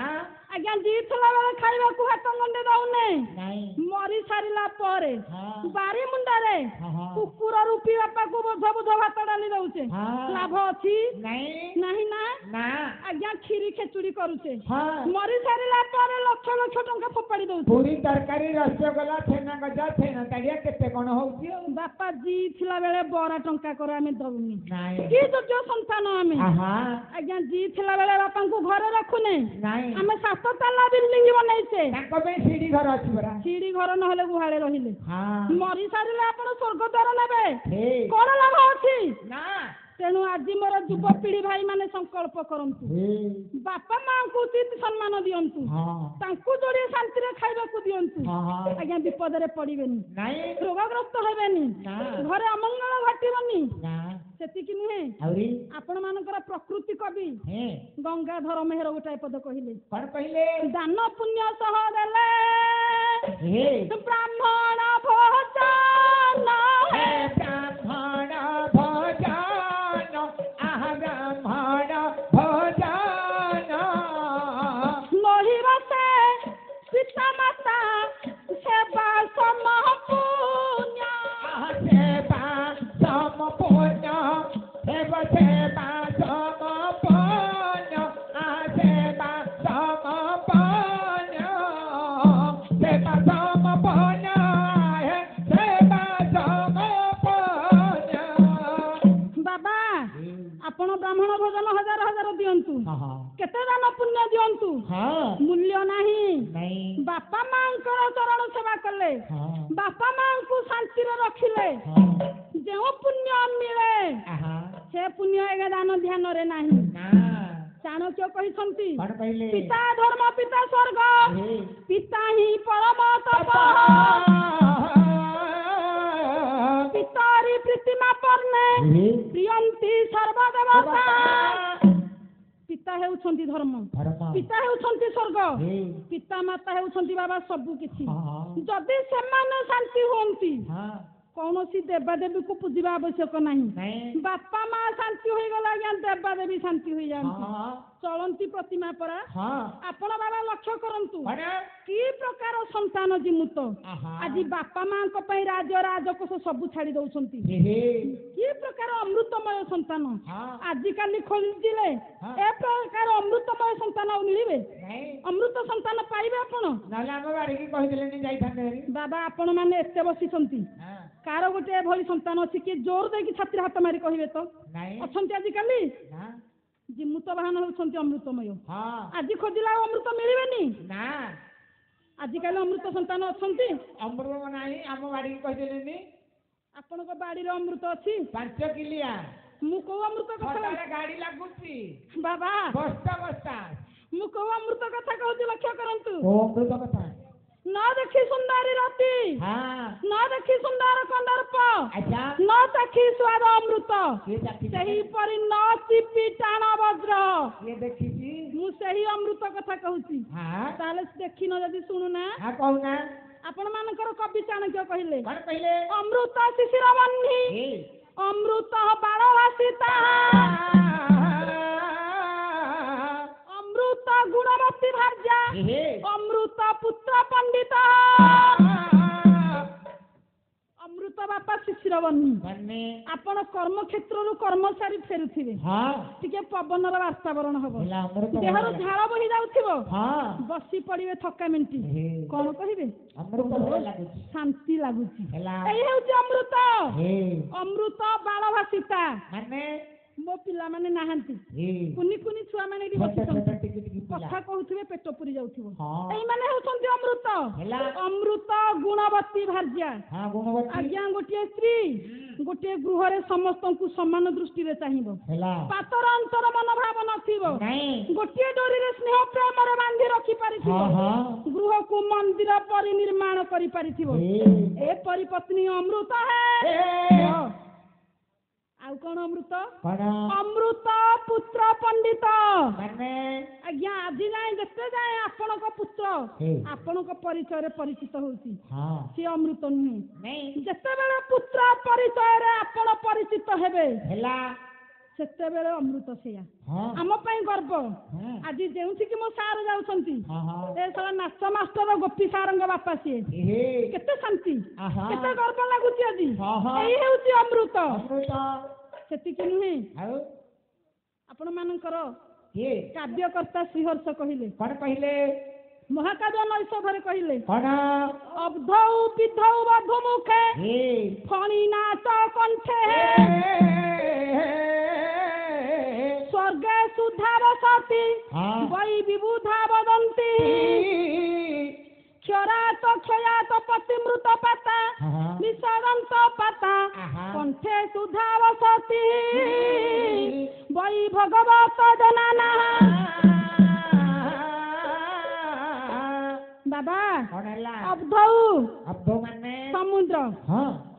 ଆଜ୍ଞା ଜି ଥିଲା ବେଳେ ଖାଇବାକୁ ଭାତ ଗଣ୍ଡେ ଦଉନେ ନାଇଁ ମରି ସାରିଲା ପରେ ହଁ ବାରି ମୁଣ୍ଡରେ ହଁ କୁକୁର ରୂପୀ ବାପାକୁ ବୋଧ ବୋଧ ଭାତ ଡାଲି ଦଉଛେ ହଁ ଲାଭ ଅଛି ନାଇଁ ନାହିଁ ନା ନା ଆଜ୍ଞା କ୍ଷୀରି ଖେଚୁଡ଼ି କରୁଛେ ହଁ ମରି ସାରିଲା ପରେ ଲକ୍ଷ ଲକ୍ଷ ଟଙ୍କା ଫୋପାଡ଼ି ଦଉଛେ ପୁରୀ ତରକାରୀ ରସଗୋଲା ଛେନା ଗଜା ଛେନା ତାଡ଼ିଆ କେତେ କଣ ହଉଛି ଆଉ ବାପା ଜି ଥିଲା ବେଳେ ବରା ଟଙ୍କା କର ଆମେ ଦଉନି ନାଇଁ କି ଯୋଗ୍ୟ ସନ୍ତାନ ଆମେ ଆହା ଆଜ୍ଞା ଜି ଥିଲା ବେଳେ ବାପାଙ୍କୁ ଘରେ ରଖୁନେ ନାଇଁ ଆମେ 7 ତାଲା ବିଲ୍ଡିଂ ବନେଇଛେ ତାଙ୍କ ପାଇଁ ସିଡି ଘର ଅଛି ପରା ସିଡି ଘର ନହେଲେ ଗୁହାଳେ ରହିଲେ ହଁ ମରି ସାରିଲେ ଆପଣ ସ୍ୱର୍ଗ ଦ୍ୱାର ନେବେ ଠିକ କଣ ଲାଭ ଅଛି ନା ତେଣୁ ଆଜି ମୋର ଯୁବପିଢି ଭାଇ ମାନେ ସଂକଳ୍ପ କରନ୍ତୁ ଠିକ ବାପା ମାଙ୍କୁ ଉଚିତ ସମ୍ମାନ ଦିଅନ୍ତୁ ହଁ ତାଙ୍କୁ ଯୋଡିଏ ଶାନ୍ତିରେ ଖାଇବାକୁ ଦିଅନ୍ତୁ ହଁ ଆଜ୍ଞା ବିପଦରେ ପଡିବେନି ନାଇଁ ରୋଗଗ୍ରସ୍ତ ହେବେନି ନା ଘରେ ଅମଙ୍ଗଳ ଘଟିବନି ନା ସେତିକି ନୁହେଁ ଆହୁରି ଆପଣ ମାନଙ୍କର ପ୍ରକୃତି କବି ଗଙ୍ଗାଧର ମେହେର ଗୋଟାଏ ପଦ କହିଲେ କଣ କହିଲେ ଦାନ ପୁଣ୍ୟ ସହ ଦେଲେ ହେ ବ୍ରାହ୍ମଣ ଭୋଜନ ବ୍ରାହ୍ମଣ ଭୋଜନ ଆହା ବ୍ରାହ୍ମଣ ଭୋଜନ ମହିର ସେ ପିତା ମାତା ସେବା ସମ ପୁଣ୍ୟ ସେବା ସମ ପୁଣ୍ୟ ସେବା ସେବା ସମ ପୁଣ୍ୟ ସେବା ସମ ପୁଣ୍ୟ ସେବା ସମ ପୁଣ୍ୟ ସେବା ସମ ପୁଣ୍ୟ ବାବା ଆପଣ ବ୍ରାହ୍ମଣ ଭୋଜନ ହଜାର ହଜାର ଦିଅନ୍ତୁ କେତେ ଦାନ ପୁଣ୍ୟ ଦିଅନ୍ତୁ ମୂଲ୍ୟ ନାହିଁ ବାପା ମାଙ୍କର ଚରଣ ସେବା କଲେ ବାପା ମାଙ୍କୁ ଶାନ୍ତିରେ ରଖିଲେ ଯେଉଁ ପୁଣ୍ୟ ମିଳେ ସେ ପୁଣ୍ୟ ଏବେ ଦାନ ଧ୍ୟାନରେ ନାହିଁ ଚାଣକ୍ୟ କହିଛନ୍ତି ପିତା ଧର୍ମ ପିତା ସ୍ୱର୍ଗ ପିତା ହିଁ ପରମ ତପ ପିତାରି ପ୍ରୀତିମା ପର୍ଣ୍ଣେ ପ୍ରିୟନ୍ତି ସର୍ବଦେବତା ପିତା ହେଉଛନ୍ତି ଧର୍ମ ପିତା ହେଉଛନ୍ତି ସ୍ୱର୍ଗ ପିତା ମାତା ହେଉଛନ୍ତି ବାବା ସବୁ କିଛି ଯଦି ସେମାନେ ଶାନ୍ତି ହୁଅନ୍ତି କୌଣସି ଦେବାଦେବୀ କୁ ପୂଜିବା ଆବଶ୍ୟକ ନାହିଁ। ବାପା ମା ଶାନ୍ତି ହୋଇଗଲା ଆଜ୍ଞା ଦେବାଦେବୀ ଶାନ୍ତି ହୋଇଯାଆନ୍ତି। ଚଳନ୍ତି ପ୍ରତିମା ପରା। ଆପଣ ବାବା ଲକ୍ଷ୍ୟ କରନ୍ତୁ କି ପ୍ରକାର ସନ୍ତାନ ଜିମୁତ ଆଜି ବାପା ମାଙ୍କ ପାଇଁ ରାଜ୍ୟ ରାଜକୋଷ ସବୁ ଛାଡି ଦଉଛନ୍ତି। କି ପ୍ରକାର ଅମୃତମୟ ସନ୍ତାନ ଆଜିକାଲି ଖୋଜିଲେ ଏ ପ୍ରକାର ଅମୃତମୟ ସନ୍ତାନ ଆଉ ମିଳିବେ? ଅମୃତ ସନ୍ତାନ ପାଇବେ ଆପଣ? ବାବା ଆପଣ ମାନେ ଏତେ ବସିଛନ୍ତି କାର ଗୋଟେ ଏଭଳି ସନ୍ତାନ ଅଛି କି ଜୋର ଦେଇକି ଛାତିରେ ହାତ ମାରି କହିବେ ତ? ଅଛନ୍ତି ଆଜିକାଲି? ଜିମୁତ ବାହନ ହେଉଛନ୍ତି ଅମୃତମୟ। ଆଜି ଖୋଜିଲା ଆଉ ଅମୃତ ମିଳିବେନି। ଆଜିକାଲି ଅମୃତ ସନ୍ତାନ ଅଛନ୍ତି? ଅମୃତ ନାହିଁ ଆମ ବାଡ଼ିକି କହିଦେଲେନି। ଆପଣଙ୍କ ବାଡିରେ ଅମୃତ ଅଛି? 5 କିଲିଆ। ମୁଁ କୋଉ ଅମୃତ କଥା ଗାଡି ଲାଗୁଛି ବାବା? ବସ୍ତା ବସ୍ତା। ମୁଁ କୋଉ ଅମୃତ କଥା କହୁଛି ଲକ୍ଷ୍ୟ କରନ୍ତୁ। ଅମୃତ କଥା ନ ଦେଖି ସୁନ୍ଦରୀ ରତି, ନ ଦେଖି ସୁନ୍ଦର କନ୍ଦର୍ପ, ନ ଦେଖି ସ୍ୱାଦ ଅମୃତ, ସେହିପରି ନ ଚିପି ଟାଣ ବଜ୍ର। ମୁଁ ସେହି ଅମୃତ କଥା କହୁଛି। ତାହେଲେ ଦେଖିନ ଯଦି ଶୁଣୁନା କହୁନା। ଆପଣ ମାନଙ୍କର କବି ଚାଣକ୍ୟ କହିଲେ ଅମୃତ ଶିଶିର ବହ୍ନି, ଅମୃତ ବାଳ ଭାସିତା, ଅମୃତ ଗୁଣବତୀ ଭାର୍ଯ୍ୟା, ଅମୃତ ପୁତ୍ର ପଣ୍ଡିତ। ଅମୃତ ବାପା ଶିଶିର ବହ୍ନି। ଆପଣ କର୍ମ କ୍ଷେତ୍ରରୁ କର୍ମ ସାରି ଫେରୁଥିବେ, ଟିକେ ପବନର ବାତାବରଣ ହବ, ଦେହରୁ ଝାଳ ବହି ଯାଉଥିବ, ବସି ପଡିବେ ଥକା ମିଣ୍ଟି, କଣ କହିବେ? ଶାନ୍ତି ଲାଗୁଛି। ଏଇ ହେଉଛି ଅମୃତ। ଅମୃତ ବାଳ ଭାସିତା। ମୋ ପିଲାମାନେ ନାହାନ୍ତି, କୁନି କୁନି ଛୁଆ ମାନେ ଏଠି ବସିଛନ୍ତି, କଥା କହୁଥିବେ ପେଟ ପୁରି ଯାଉଥିବ। ଏଇମାନେ ହେଉଛନ୍ତି ଅମୃତ। ଅମୃତ ଗୁଣବତୀ ଭାର୍ଯ୍ୟା। ଆଜ୍ଞା ଗୋଟିଏ ସ୍ତ୍ରୀ ଗୋଟିଏ ଗୃହରେ ସମସ୍ତଙ୍କୁ ସମାନ ଦୃଷ୍ଟିରେ ଚାହିଁବ, ପାତର ଅନ୍ତର ମନୋଭାବ ନଥିବ, ଗୋଟିଏ ଡୋରିରେ ସ୍ନେହ ପ୍ରେମରେ ବାନ୍ଧି ରଖିପାରିଥିବ, ଗୃହକୁ ମନ୍ଦିର ପରି ନିର୍ମାଣ କରିପାରିଥିବ। ଏପରି ପତ୍ନୀ ଅମୃତ। ଆଉ କଣ ଅମୃତ? ଅମୃତ ପୁତ୍ର ପଣ୍ଡିତ। ଆଜ୍ଞା ଆଜି ଯାଏ ଯେତେ ଯାଏ ଆପଣଙ୍କ ପୁତ୍ର ଆପଣଙ୍କ ପରିଚୟରେ ପରିଚିତ ହଉଛି ସେ ଅମୃତ ନୁହେଁ। ଯେତେବେଳେ ପୁତ୍ର ପରିଚୟରେ ଆପଣ ପରିଚିତ ହେବେ ସେତେବେଳେ ଅମୃତ ସେଇଆ। ଆମ ପାଇଁ ଗର୍ବ। ଆଜି ଯେଉଁଠିକି ମୋ ସାର୍ ଯାଉଛନ୍ତି ଏ ସାରା ନାଚ ମାଷ୍ଟର ଗୋପୀ ସାରଙ୍କ ବାପା ସିଏ, କେତେ ଶାନ୍ତି, କେତେ ଗର୍ବ ଲାଗୁଛି ଆଜି। ଏଇ ହେଉଛି ଅମୃତ। ସେତିକି ନୁହେଁ, ଆପଣ ମାନଙ୍କର କାବ୍ୟକର୍ତ୍ତା ଶ୍ରୀହର୍ଷ କହିଲେ, ମହାକାବ୍ୟ ନୈଷଧରେ କହିଲେ ଅବ୍ଧୌ ବିଧୌ ବଧୂମୁଖେ ଫଣି ନାଚ କଣ୍ଠେ ସ୍ୱର୍ଗେ ସୁଧା ବସତି ବୈ ବିବୁଧା ବଦନ୍ତି କ୍ଷରାତ କ୍ଷୟାତ ପତିମୃତ ପାତା ନିଃସରନ୍ତ ପାତା କଣ୍ଠେ ସୁଧା ବସତି ବୈ ଭଗବତ ଜନାନା। ବାବା ଅବ୍ଧୌ ମାନେ ସମୁଦ୍ର,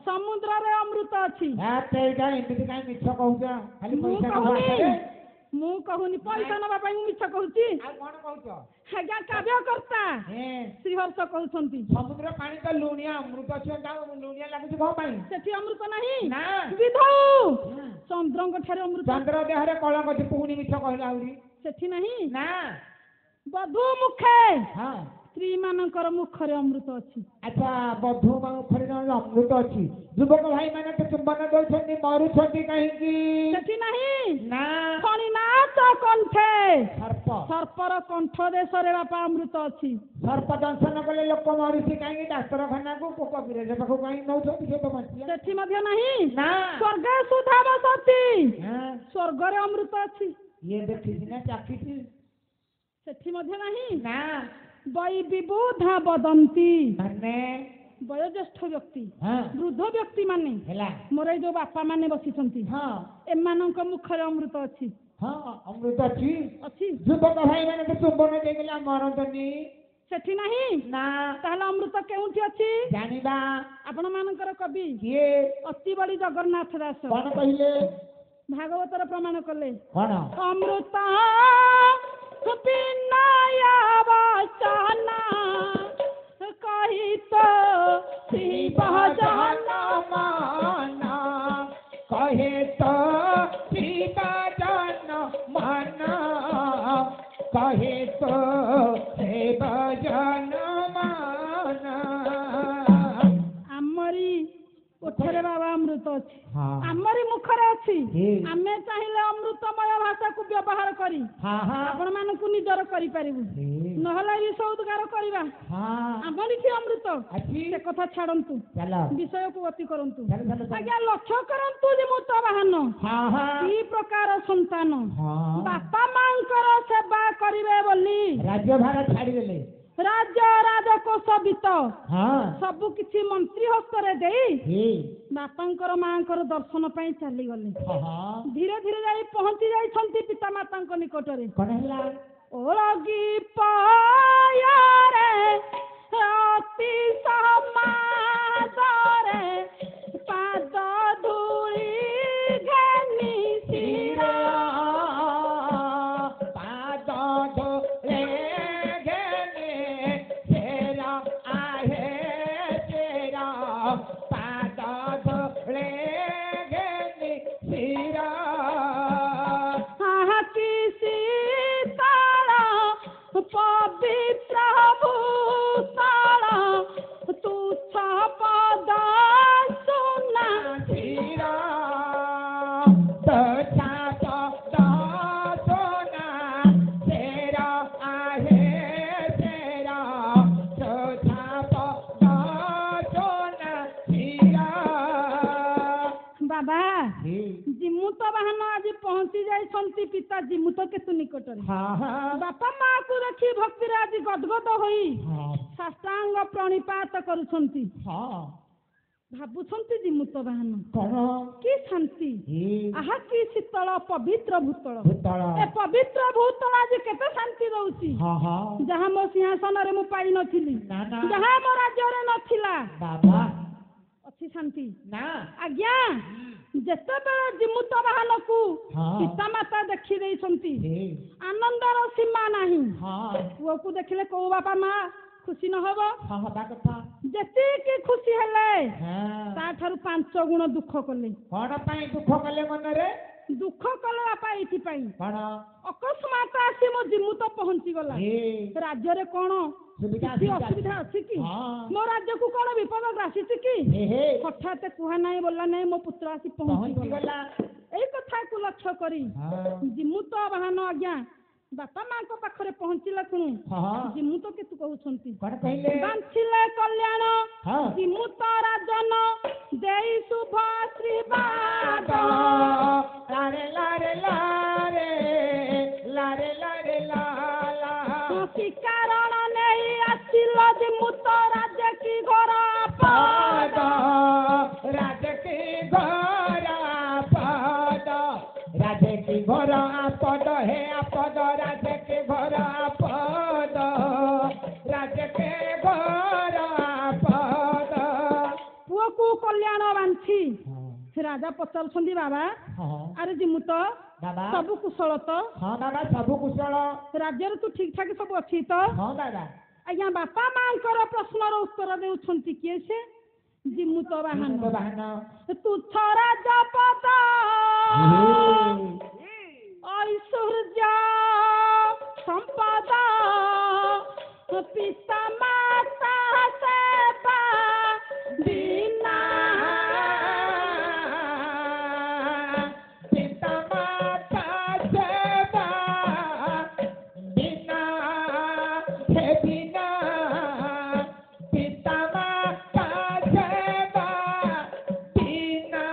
ସମୁଦ୍ରରେ ଅମୃତ ଅଛି। ମୁଁ କହୁନି ପଇସା ନବା ପାଇଁ ମୁଁ ମିଛ କହୁଛି। ଆଜ୍ଞା କାବ୍ୟକର୍ତ୍ତା ଶ୍ରୀହର୍ଷ କହୁଛନ୍ତି ସମୁଦ୍ର ପାଣି ତ ଲୁଣିଆ, ଅମୃତ ଅଛି, ଲୁଣିଆ ଲାଗୁଛି କଣ ପାଇଁ? ସେଠି ଅମୃତ ନାହିଁ। ବିଧୌ ଚନ୍ଦ୍ରଙ୍କ ଠାରେ ଅମୃତ। ଚନ୍ଦ୍ର ଦେହରେ କଳଙ୍କ ଅଛି, ପୁଣି ମିଛ କହିଲା ଆହୁରି। ସେଠି ନାହିଁ। ବଧୂ ମୁଖେ ସ୍ତ୍ରୀ ମାନଙ୍କର ମୁଖରେ ଅମୃତ ଅଛି। ଆଚ୍ଛା ବଧୂ ମୁଖରେ ଅମୃତ ଅଛି। ଯୁବକ ଭାଇ ମାନେ ତ ଚୁମ୍ବନ ଦଉଛନ୍ତି, ମରୁଛନ୍ତି କାହିଁକି? ସେଠି ନାହିଁ। ଫଣି ନାଚ କଣ୍ଠେ ସର୍ପର କଣ୍ଠ ଦେଶରେ ବାପା ଅମୃତ ଅଛି। ସର୍ପ ଦଂଶନ କଲେ ଲୋକ ମରୁଛି କାହିଁକି? ଡାକ୍ତରଖାନାକୁ ପୋକ ବିରେଜ ପାଖକୁ କାହିଁକି ନଉଛନ୍ତି? ସେଠି ମଧ୍ୟ ନାହିଁ। ସ୍ୱର୍ଗେ ସୁଧା ବସତି ସ୍ୱର୍ଗରେ ଅମୃତ ଅଛି। ଇଏ ଦେଖିଛି ନା ଚାଖିଛି? ସେଠି ମଧ୍ୟ ନାହିଁ। ବୈ ବିବୁଧା ବଦନ୍ତି ମାନେ ବୟୋଜ୍ୟେଷ୍ଠ ବ୍ୟକ୍ତି, ବୃଦ୍ଧ ବ୍ୟକ୍ତି ମାନେ, ମୋର ଏଇ ଯୋଉ ବାପା ମାନେ ବସିଛନ୍ତି ଏମାନଙ୍କ ମୁଖରେ ଅମୃତ ଅଛି। ଅମୃତ ଅଛି। ଯୁବକ ଭାଇ ମାନେ ତ ଚୁମ୍ବନ ଦେଇଗଲେ ମରନ୍ତନି। ସେଠି ନାହିଁ। ତାହେଲେ ଅମୃତ କେଉଁଠି ଅଛି ଜାଣିବା। ଆପଣ ମାନଙ୍କର କବି କିଏ? ଅତି ବଡ଼ି ଜଗନ୍ନାଥ ଦାସ। କଣ କହିଲେ? ଭାଗବତର ପ୍ରମାଣ କଲେ ଅମୃତ ବିନୟ ବଚନ କହି ତ ଶିବ ଜନମ सीता जन मन कहे तो हे भजन मन ଆମରି ଓଠରେ ବାବା ଅମୃତ ଅଛି ହଁ ଆମରି ମୁଖରେ ଅଛି ହୁଁ। ଆମେ ଚାହିଁଲେ ଅମୃତମୟ ଭାଷାକୁ ବ୍ୟବହାର କରି ହଁ ହଁ ଆପଣ ମାନଙ୍କୁ ନିଜର କରିପାରିବୁ ହୁଁ। ନହେଲେ ବିଷ ଉଦ୍ଗାର କରିବା ହଁ ଆମରିଠି ଅମୃତ ଅଛି ସେ କଥା ଛାଡନ୍ତୁ ଚାଲ ବିଷୟକୁ ଗତି କରନ୍ତୁ ଚାଲ ଚାଲ ଚାଲ ଆଜ୍ଞା ଲକ୍ଷ୍ୟ କରନ୍ତୁ ଯେ ମୁଁ ତ ବାହନ ହଁ ହଁ କି ପ୍ରକାର ସନ୍ତାନ ହଁ ବାପା ମାଙ୍କର ସେବା କରିବେ ବୋଲି ରାଜ୍ୟଭାର ଛାଡ଼ିଦେଲେ ରାଜ୍ୟ ରାଜକୋଷ ବିତ୍ତ ହଁ ସବୁ କିଛି ମନ୍ତ୍ରୀ ହସ୍ତରେ ଦେଇ ହେ ବାପାଙ୍କର ମାଙ୍କର ଦର୍ଶନ ପାଇଁ ଚାଲିଗଲେ ହଁ ଧୀରେ ଧୀରେ ଯାଇ ପହଞ୍ଚି ଯାଇଛନ୍ତି ପିତାମାତାଙ୍କ ନିକଟରେ କଣ ହେଲା ଓଳଗି ପାୟରେ ଅତି ସମାଦରେ ପାଦ ଧୂଳି ଘେନି ଶିର ପାଦ ଧୋଳେ ଘେନେ ସେରା ଆହେ ସେରା ପାଦ ଧୋଳେ ଘେନି ଶିରା ହାକି ଶୀତଳ ପବିତ୍ର ଭୂତଳ ତୁଚ୍ଛ ପଦ ସୁନା ଶିରା ତଥା ପଦ সোনা সেরা আহে সেরা তথা পদ সোনা শিরা ବାବା ଜିମୁତ ବାହନ ଆଜି ପହଞ୍ଚି ଯାଇଛନ୍ତି ପିତା ଜିମୁତ କେତୁ ନିକଟରେ ହଁ ହଁ ବାପା ମାକୁ ଦେଖି ଭକ୍ତିରେ ଆଜି ଗଦଗଦ ହୋଇ ହଁ ସାଷ୍ଟାଙ୍ଗ ପ୍ରଣିପାତ କରୁଛନ୍ତି ହଁ ଭାବୁଛନ୍ତି ଜିମୁତ ବାହନ କଣ କି ଶାନ୍ତି ଆହା କି ଶୀତଳ ପବିତ୍ର ଭୂତଳ ଭୂତଳ ଏ ପବିତ୍ର ଭୂତଳ ଆଜି କେତେ ଶାନ୍ତି ଦଉଛି ହଁ ହଁ ଯାହା ମୋ ସିଂହାସନରେ ମୁଁ ପାଇନଥିଲି ନା ନା ଯାହା ମୋ ରାଜ୍ୟରେ ନଥିଲା ବାବା ଅଛି ଶାନ୍ତି ନା ଆଜ୍ଞା ଯେତେବେଳେ ଜିମୁତ ବାହନକୁ ହଁ ପିତାମାତା ଦେଖି ଦେଇଛନ୍ତି ହେ ଆନନ୍ଦର ସୀମା ନାହିଁ ହଁ ପୁଅକୁ ଦେଖିଲେ କୋଉ ବାପା ମା ଖୁସି ନହବ ହଁ ହବା କଥା ଯେତିକି ଖୁସି ହେଲେ ହଁ ତାଠାରୁ 5 ଗୁଣ ଦୁଃଖ କଲେ କଣ ପାଇଁ ଦୁଃଖ କଲେ ମନରେ ଦୁଃଖ କଲେ ବାପା ଏଇଥିପାଇଁ କଣ ଅକସ୍ମାତ ଆସି ମୋ ଜିମୁତ ପହଞ୍ଚିଗଲା ହେ ରାଜ୍ୟରେ କଣ ସୁବିଧା କିଛି ଅସୁବିଧା ଅଛି କି ହଁ ମୋ ରାଜ୍ୟକୁ କଣ ବିପଦ ଗ୍ରାସିଛି କି ହେ ହେ ହଠାତ୍ କୁହା ନାହିଁ ବୋଲା ନାହିଁ ମୋ ପୁତ୍ର ଆସି ପହଞ୍ଚିଗଲା ପହଞ୍ଚିଗଲା ଏଇ କଥାକୁ ଲକ୍ଷ୍ୟ କରି ହଁ ଜିମୁତ ବାହନ ଆଜ୍ଞା ବାପା ମାଙ୍କ ପାଖରେ ପହଞ୍ଚିଲା ଶୁଣୁ ହଁ ଜିମୁତ କେତୁ କହୁଛନ୍ତି କଣ କହିଲେ ବାଞ୍ଚିଲେ କଲ୍ୟାଣ ହଁ ଜିମୁତ ରାଜନ ଦେଇ ଶୁଭ ଆଶୀର୍ବାଦ ଲାରେ ଲାରେ ଲାରେ ଲାରେ ଲାରେ ଲାଲା କି କାରଣ ନେଇ ଆସିଲ ଜିମୁତ ରାଜା କି ଘର ପାଦ ରାଜକି ଘର ପାଦ ରାଜକି ଘର ଆପଦ ହେ ଆପଦ ରାଜକି ଘର ଆପଦ ରାଜକି ଘର ଆପଦ ପୁଅକୁ କଲ୍ୟାଣ ବାଞ୍ଛି ରାଜା ପଚାରୁଛନ୍ତି ବାବା ହଁ ଆରେ ଜିମୁତ ବାବା ସବୁ କୁଶଳ ତ ହଁ ବାବା ସବୁ କୁଶଳ ରାଜ୍ୟରେ ତୁ ଠିକ ଠାକ ସବୁ ଅଛି ତ ହଁ ବାବା ଆଜ୍ଞା ବାପା ମାଙ୍କର ପ୍ରଶ୍ନର ଉତ୍ତର ଦେଉଛନ୍ତି କିଏ ସେ ଜିମୁତ ବାହନ ବାହନ ତୁଚ୍ଛ ରାଜା ପଦ ଐଶ୍ୱର୍ଯ୍ୟ ସମ୍ପଦ ପିତା ମାତା ସେବା ବିନା ପିତା ମାତା ସେବା ବିନା ହେ ବିନା ପିତା ମାତା ସେବା ବିନା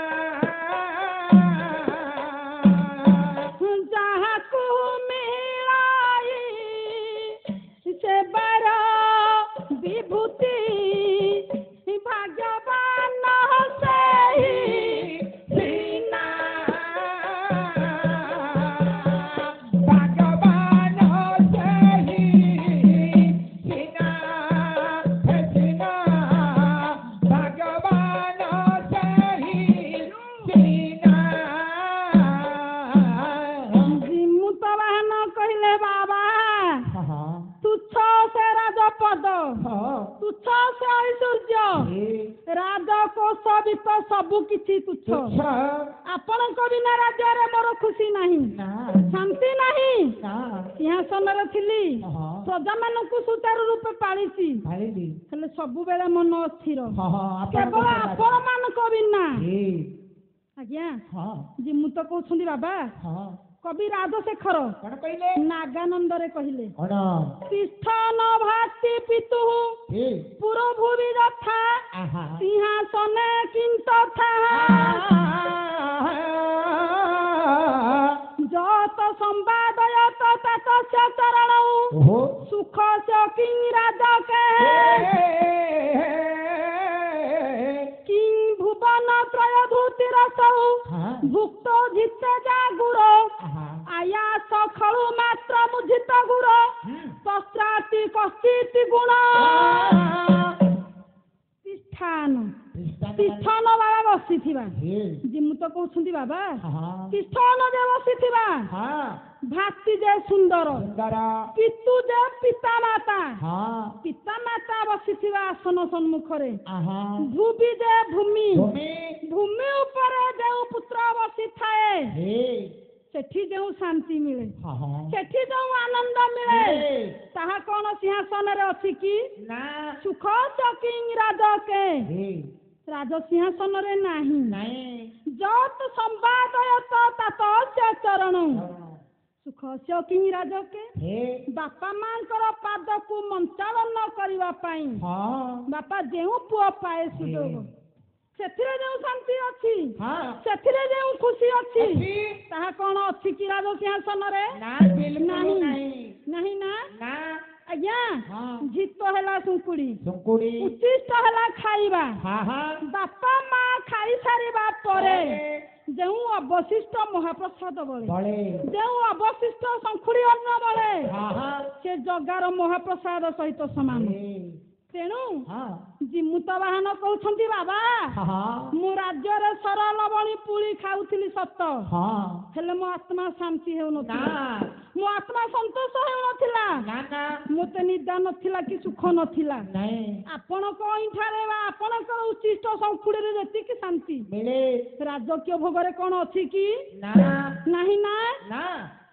ଦୋଷ ବିତ ସବୁ କିଛି ତୁଚ୍ଛ ତୁଚ୍ଛ ଆପଣଙ୍କ ବିନା ରାଜ୍ୟରେ ମୋର ଖୁସି ନାହିଁ ନା ଶାନ୍ତି ନାହିଁ ନା ସିଂହାସନରେ ଥିଲି ହଁ ପ୍ରଜାମାନଙ୍କୁ ସୁଚାରୁ ରୂପେ ପାଳିଛି ପାଳିଲି ହେଲେ ସବୁବେଳେ ମନ ଅସ୍ଥିର ହଁ ହଁ କେବଳ ଆପଣ ମାନଙ୍କ ବିନା ଠିକ୍ ଆଜ୍ଞା ହଁ ଯେ ମୁଁ ତ କହୁଛନ୍ତି ବାବା ହଁ କବି ରାଜଶେଖର କଣ କହିଲେ ନାଗାନନ୍ଦରେ କହିଲେ କଣ ତିଷ୍ଠନ ଭାତି ପିତୁ ଠିକ୍ ପୁରଭୁବି ଯଥା ଆହା ସିଂହାସନେ କିନ୍ତଥା ଯତ ସମ୍ବାଦୟତ ତତସ୍ୟ ଚରଣౌ ଓହୋ ସୁଖସ୍ୟ କିଂ ରାଜକେ কিং ভুবন ত্রয় ধূতিরসৌ হ্যাঁ ভুক্ত জিতে জাগুর আহা আয়াস খলু মাত্র মুঝিত গুর তস্ত্রাতি কস্তিতি গুণ তিষ্ঠান তিষ্ঠান বাবা বসিথিবা যে মু তো কହୁଛନ୍ତି বাবা তিষ্ঠান যে বসিথিবা ভাতি যে সুন্দর পিতু যে পিতা মাতা পিতা মাতা বସିଥିବା ଆସନ ସମ୍ମୁଖରେ ଭୂବି ଯେ ଭୂମି ଭୂମି ଉପରେ ଯେଉଁ ପୁତ୍ର ବସିଥାଏ ସେଠି ଯେଉଁ ଶାନ୍ତି ମିଳେ ସେଠି ଯେଉଁ ଆନନ୍ଦ ମିଳେ ତାହା କଣ ସିଂହାସନରେ ଅଛି କି ସୁଖ କିଂ ରାଜକେ ରାଜ ସିଂହାସନରେ ନାହିଁ ଯତ୍ ସମ୍ବାଦୟତ ତତସ୍ୟ ଚରଣ ସୁଖସ୍ୟ କିଂ ରାଜକେ ବାପା ମାଙ୍କର ପାଦକୁ ମଞ୍ଚାଳନ କରିବା ପାଇଁ ବାପା ଯେଉଁ ପୁଅ ପାଏ ସୁଯୋଗ ସେଥିରେ ଯେଉଁ ଶାନ୍ତି ଅଛି ସେଥିରେ ଯେଉଁ ଖୁସି ଅଛି ତାହା କଣ ଅଛି କି ରାଜ ସିଂହାସନରେ ନାହିଁ ନା ଆଜ୍ଞା ଜିତ ହେଲା ଶୁଙ୍କୁଡି ଉଚ୍ଚିଷ୍ଟ ହେଲା ଖାଇବା ବାପା ମା ଖାଇସାରିବା ପରେ ଯେଉଁ ଅବଶିଷ୍ଟ ମହାପ୍ରସାଦ ବଳେ ଯେଉଁ ଅବଶିଷ୍ଟ ଶଙ୍ଖୁଡ଼ି ଅନ୍ନ ବଳେ ସେ ଜଗାର ମହାପ୍ରସାଦ ସହିତ ସମାନ ତେଣୁ ଜିମୁତ ବାହନ କହୁଛନ୍ତି ବାବା ମୁଁ ରାଜ୍ୟରେ ସର ଲବଣୀ ପୁଳି ଖାଉଥିଲି ସତ ହେଲେ ମୋ ଆତ୍ମା ଶାନ୍ତି ହେଉନଥିଲା ମୋ ଆତ୍ମା ସନ୍ତୋଷ ହେଉନଥିଲା ମୋତେ ନିଦା ନଥିଲା କି ସୁଖ ନଥିଲା ଆପଣଙ୍କ ଅଇଁଠାରେ ବା ଆପଣଙ୍କର ଉଚ୍ଚିଷ୍ଟ ଶଙ୍ଖୁଡ଼ିରେ ଯେତିକି ଶାନ୍ତି ରାଜକୀୟ ଭୋଗରେ କଣ ଅଛି କି ନାହିଁ ନା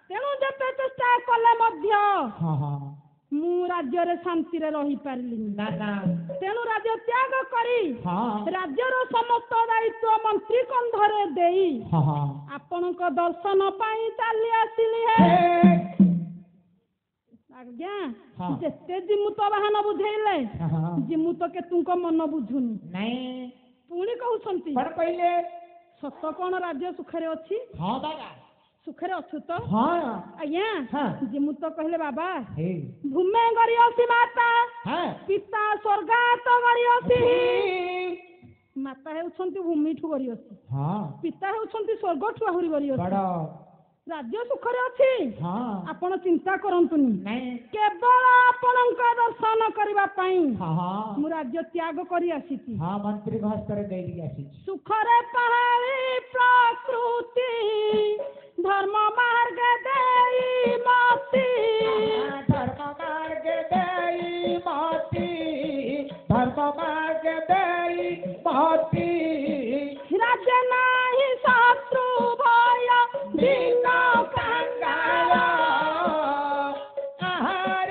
ତେଣୁ ଯେତେ ଚେଷ୍ଟା କଲେ ମଧ୍ୟ ମୁଁ ରାଜ୍ୟରେ ଶାନ୍ତିରେ ରହିପାରିଲିନି ତେଣୁ ରାଜ୍ୟ ତ୍ୟାଗ କରି ରାଜ୍ୟର ସମସ୍ତ ଦାୟିତ୍ୱ ମନ୍ତ୍ରୀ କନ୍ଧରେ ଦେଇ ଆପଣଙ୍କ ଦର୍ଶନ ପାଇଁ ଚାଲି ଆସିଲି ଆଜ୍ଞା ଯେତେ ଜିମୁତ ବାହନ ବୁଝେଇଲେ ଜିମୁତ କେତୁଙ୍କ ମନ ବୁଝୁନି ପୁଣି କହୁଛନ୍ତି ସତ କଣ ରାଜ୍ୟ ସୁଖରେ ଅଛି ସୁଖରେ ଅଛୁ ତ ଆଜ୍ଞା ଜିମୁତ କହିଲେ ବାବା ଭୂମେ ଗରିଅସି ମାତା ପିତା ସ୍ୱର୍ଗାତ ଗରିଅସି ମାତା ହେଉଛନ୍ତି ଭୂମିଠୁ ଗରିଅସି ପିତା ହେଉଛନ୍ତି ସ୍ୱର୍ଗଠୁ ଆହୁରି ଗରିଅସି ରାଜ୍ୟ ସୁଖରେ ଅଛି ଆପଣ ଚିନ୍ତା କରନ୍ତୁନି କେବଳ ଆପଣଙ୍କ ଦର୍ଶନ କରିବା ପାଇଁ ମୁଁ ରାଜ୍ୟ ତ୍ୟାଗ କରି ଆସିଛି ମନ୍ତ୍ରୀଙ୍କ ହସ୍ତରେ ଦେଇକି ଆସିଛି ସୁଖରେ ପାହାଳି ପ୍ରକୃତି ଧର୍ମ ମାର୍ଗ ଦେଇ ମତି ଧର୍ମ ମାର୍ଗ ଦେଇ ମତି ଧର୍ମ ମାର୍ଗ ଦେଇ ମତି ରାଜ୍ୟ ନାହିଁ ଶତ୍ରୁ ଭୟ ଦିନ କାଙ୍ଗାଳ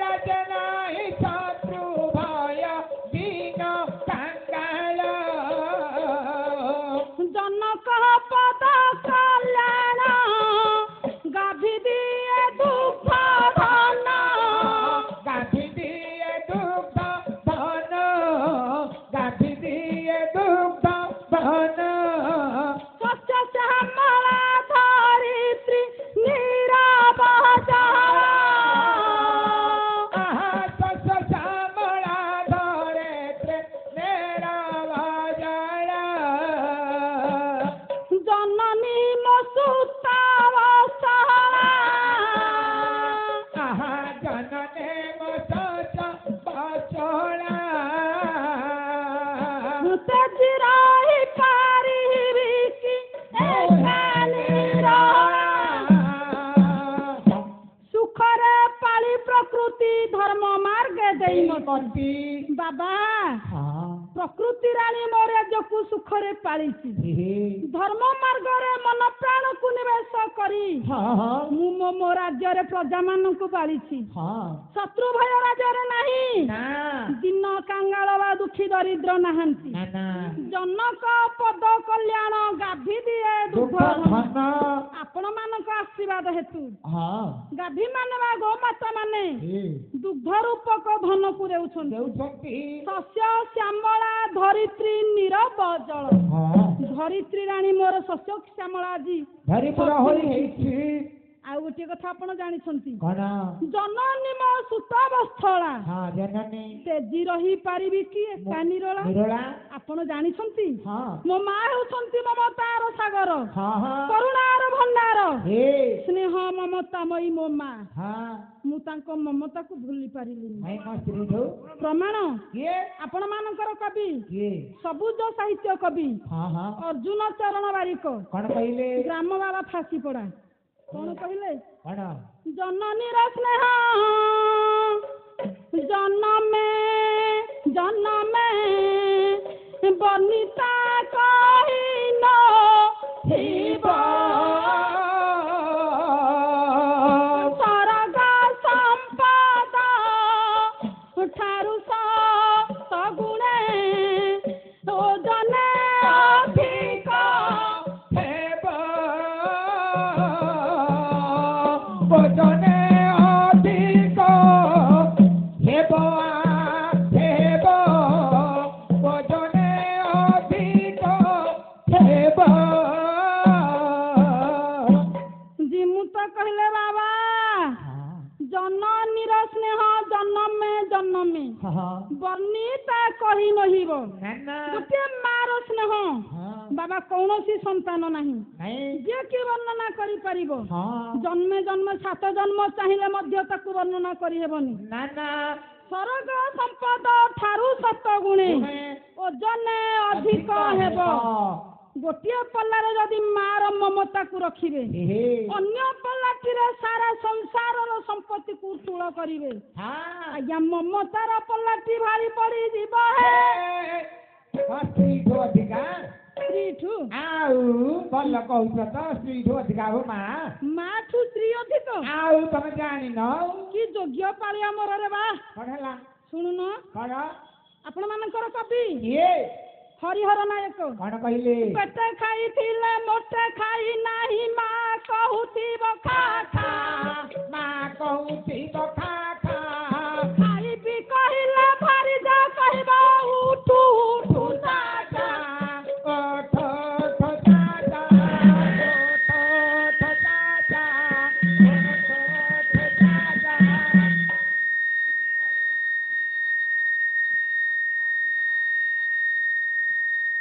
ରାଜ୍ୟ ନାହିଁ ଶତ୍ରୁ ଭୟ ଦିନ କାଙ୍ଗାଳ ଜନକ ପଦ କଲ୍ୟାଣ ଗାଭି ଦିଏ ଦୁଃଖ ଧନ ଗାଧି ଦିଏ ଦୁଗ୍ଧ ଧନ ଗାଧି ଦିଏ ଦୁଗ୍ଧ ଧନ ସତ୍ୟ ଶ୍ୟାମଳା ଧରିତ୍ରୀ ନିରବ ଶ୍ୟାମଳା ଧରିତ୍ରୀ ନିରବ ଜନନୀ ମୋ ସୁତାବ ଜନନେ ମୋ ବସଳା ତେଜି ରହି ପାରିବି କି ସୁଖରେ ପାଳି ପ୍ରକୃତି ଧର୍ମ ମାର୍ଗ ଦେଇ ମତି ବାବା ପ୍ରକୃତି ରାଣୀ ମୋ ରାଜ୍ୟକୁ ସୁଖରେ ପାଳିଛି। ଧର୍ମ ମାର୍ଗରେ ମନ ପ୍ରାଣକୁ ନିବେଶ କରି ମୁଁ ମୋ ରାଜ୍ୟରେ ପ୍ରଜାମାନଙ୍କୁ ପାଳିଛି। ଶତ୍ରୁ ଭୟ ରାଜ୍ୟରେ ନାହିଁ, ଦିନ କାଙ୍ଗାଳ ବା ଦୁଃଖୀ ଦରିଦ୍ର ନାହାନ୍ତି। ଜନକ ପଦ କଲ୍ୟାଣ ଗାଭୀ ଦିଏ ଦୁଗ୍ଧ। ଆପଣ ମାନଙ୍କ ଆଶୀର୍ବାଦ ହେତୁ ଗାଭୀ ମାନେ ବା ଗୋମାତା ମାନେ ଦୁଗ୍ଧ ରୂପକ ଧନକୁ ଦେଉଛନ୍ତି। ଶସ୍ୟ ଶ୍ୟାମଳା ଧରିତ୍ରୀ ନିରବ ଜଳ। ଧରିତ୍ରୀ ରାଣୀ ମୋର ଶସ୍ୟ ଶ୍ୟାମଳା ଆଜି। ଆଉ ଗୋଟିଏ କଥା ଆପଣ ଜାଣିଛନ୍ତି, ଜନନୀ ମୋ ସୁତ ବସ୍ଥଳା ତେଜି ରହି ପାରିବି କି ଏକା ନିରୋଳା। ଆପଣ ଜାଣିଛନ୍ତି ମୋ ମା ହେଉଛନ୍ତି ମମତାର ସାଗର, କରୁଣାର ଭଣ୍ଡାର, ସ୍ନେହ ମମତାମୟୀ ମୋ ମା। ମୁଁ ତାଙ୍କ ମମତାକୁ ଭୁଲି ପାରିଲିନି। ପ୍ରମାଣ ଆପଣ ମାନଙ୍କର କବି, ସବୁଜ ସାହିତ୍ୟ କବି ଅର୍ଜୁନ ଚରଣ ବାରିକ ଗ୍ରାମ ବାବା ଫାଶୀ ପଡ଼ା କଣ କହିଲେ? ଜନନୀର ସ୍ନେହ ଜନମେ ଜନମେ ବନିତା କହିନ ଶିବ। ସରଗ ସମ୍ପଦ ଠାରୁ ସଗୁଣେ ଓଜନେ ଅଧିକ ହେବ। ওজনে অধিক হেব হেব ওজনে অধিক হেব। জিমু তো কহিলে বাবা জননীর স্নেহ জন্মে জন্মে বর্ণিতা কহি নহিব। গোটিଏ ମାର ସ୍ନେହ ବାବା କୌଣସି ସନ୍ତାନ ନାହିଁ ଯିଏ କି ବର୍ଣ୍ଣନା କରିପାରିବ। ଜନ୍ମେ ଜନ୍ମ 7 ଜନ୍ମ ଚାହିଁଲେ ମଧ୍ୟ ତାକୁ ବର୍ଣ୍ଣନା କରିହେବନି। ସ୍ୱର୍ଗ ସମ୍ପଦ ଠାରୁ 7 ଗୁଣେ ଓଜନେ ଅଧିକ ହେବ। ଗୋଟିଏ ପଲ୍ଲାରେ ଯଦି ମାର ମମତାକୁ ରଖିବେ, ଅନ୍ୟ ପଲ୍ଲାଟିରେ ସାରା ସଂସାରର ସମ୍ପତ୍ତିକୁ ଠୁଳ କରିବେ। ଆଜ୍ଞା ମମତାର ପଲ୍ଲାଟି ଭାରି ପଡ଼ିଯିବ। ସ୍ତ୍ରୀଠୁ ଆଉ ଭଲ କହୁଛ ତ, ସ୍ତ୍ରୀଠୁ ଅଧିକା ହବ ମାଠୁ ସ୍ତ୍ରୀ ଅଧିକ। ଆଉ ତମେ ଜାଣିନ କି ଯୋଗ୍ୟ ପାଳିଆ ମରରେ ବା କଣ ହେଲା ଶୁଣୁନ। ଆପଣ ମାନଙ୍କର କବି କିଏ? ହରିହର ନାୟକ କଣ କହିଲେ? ପେଟେ ଖାଇଥିଲେ ମୋଟେ ଖାଇ ନାହିଁ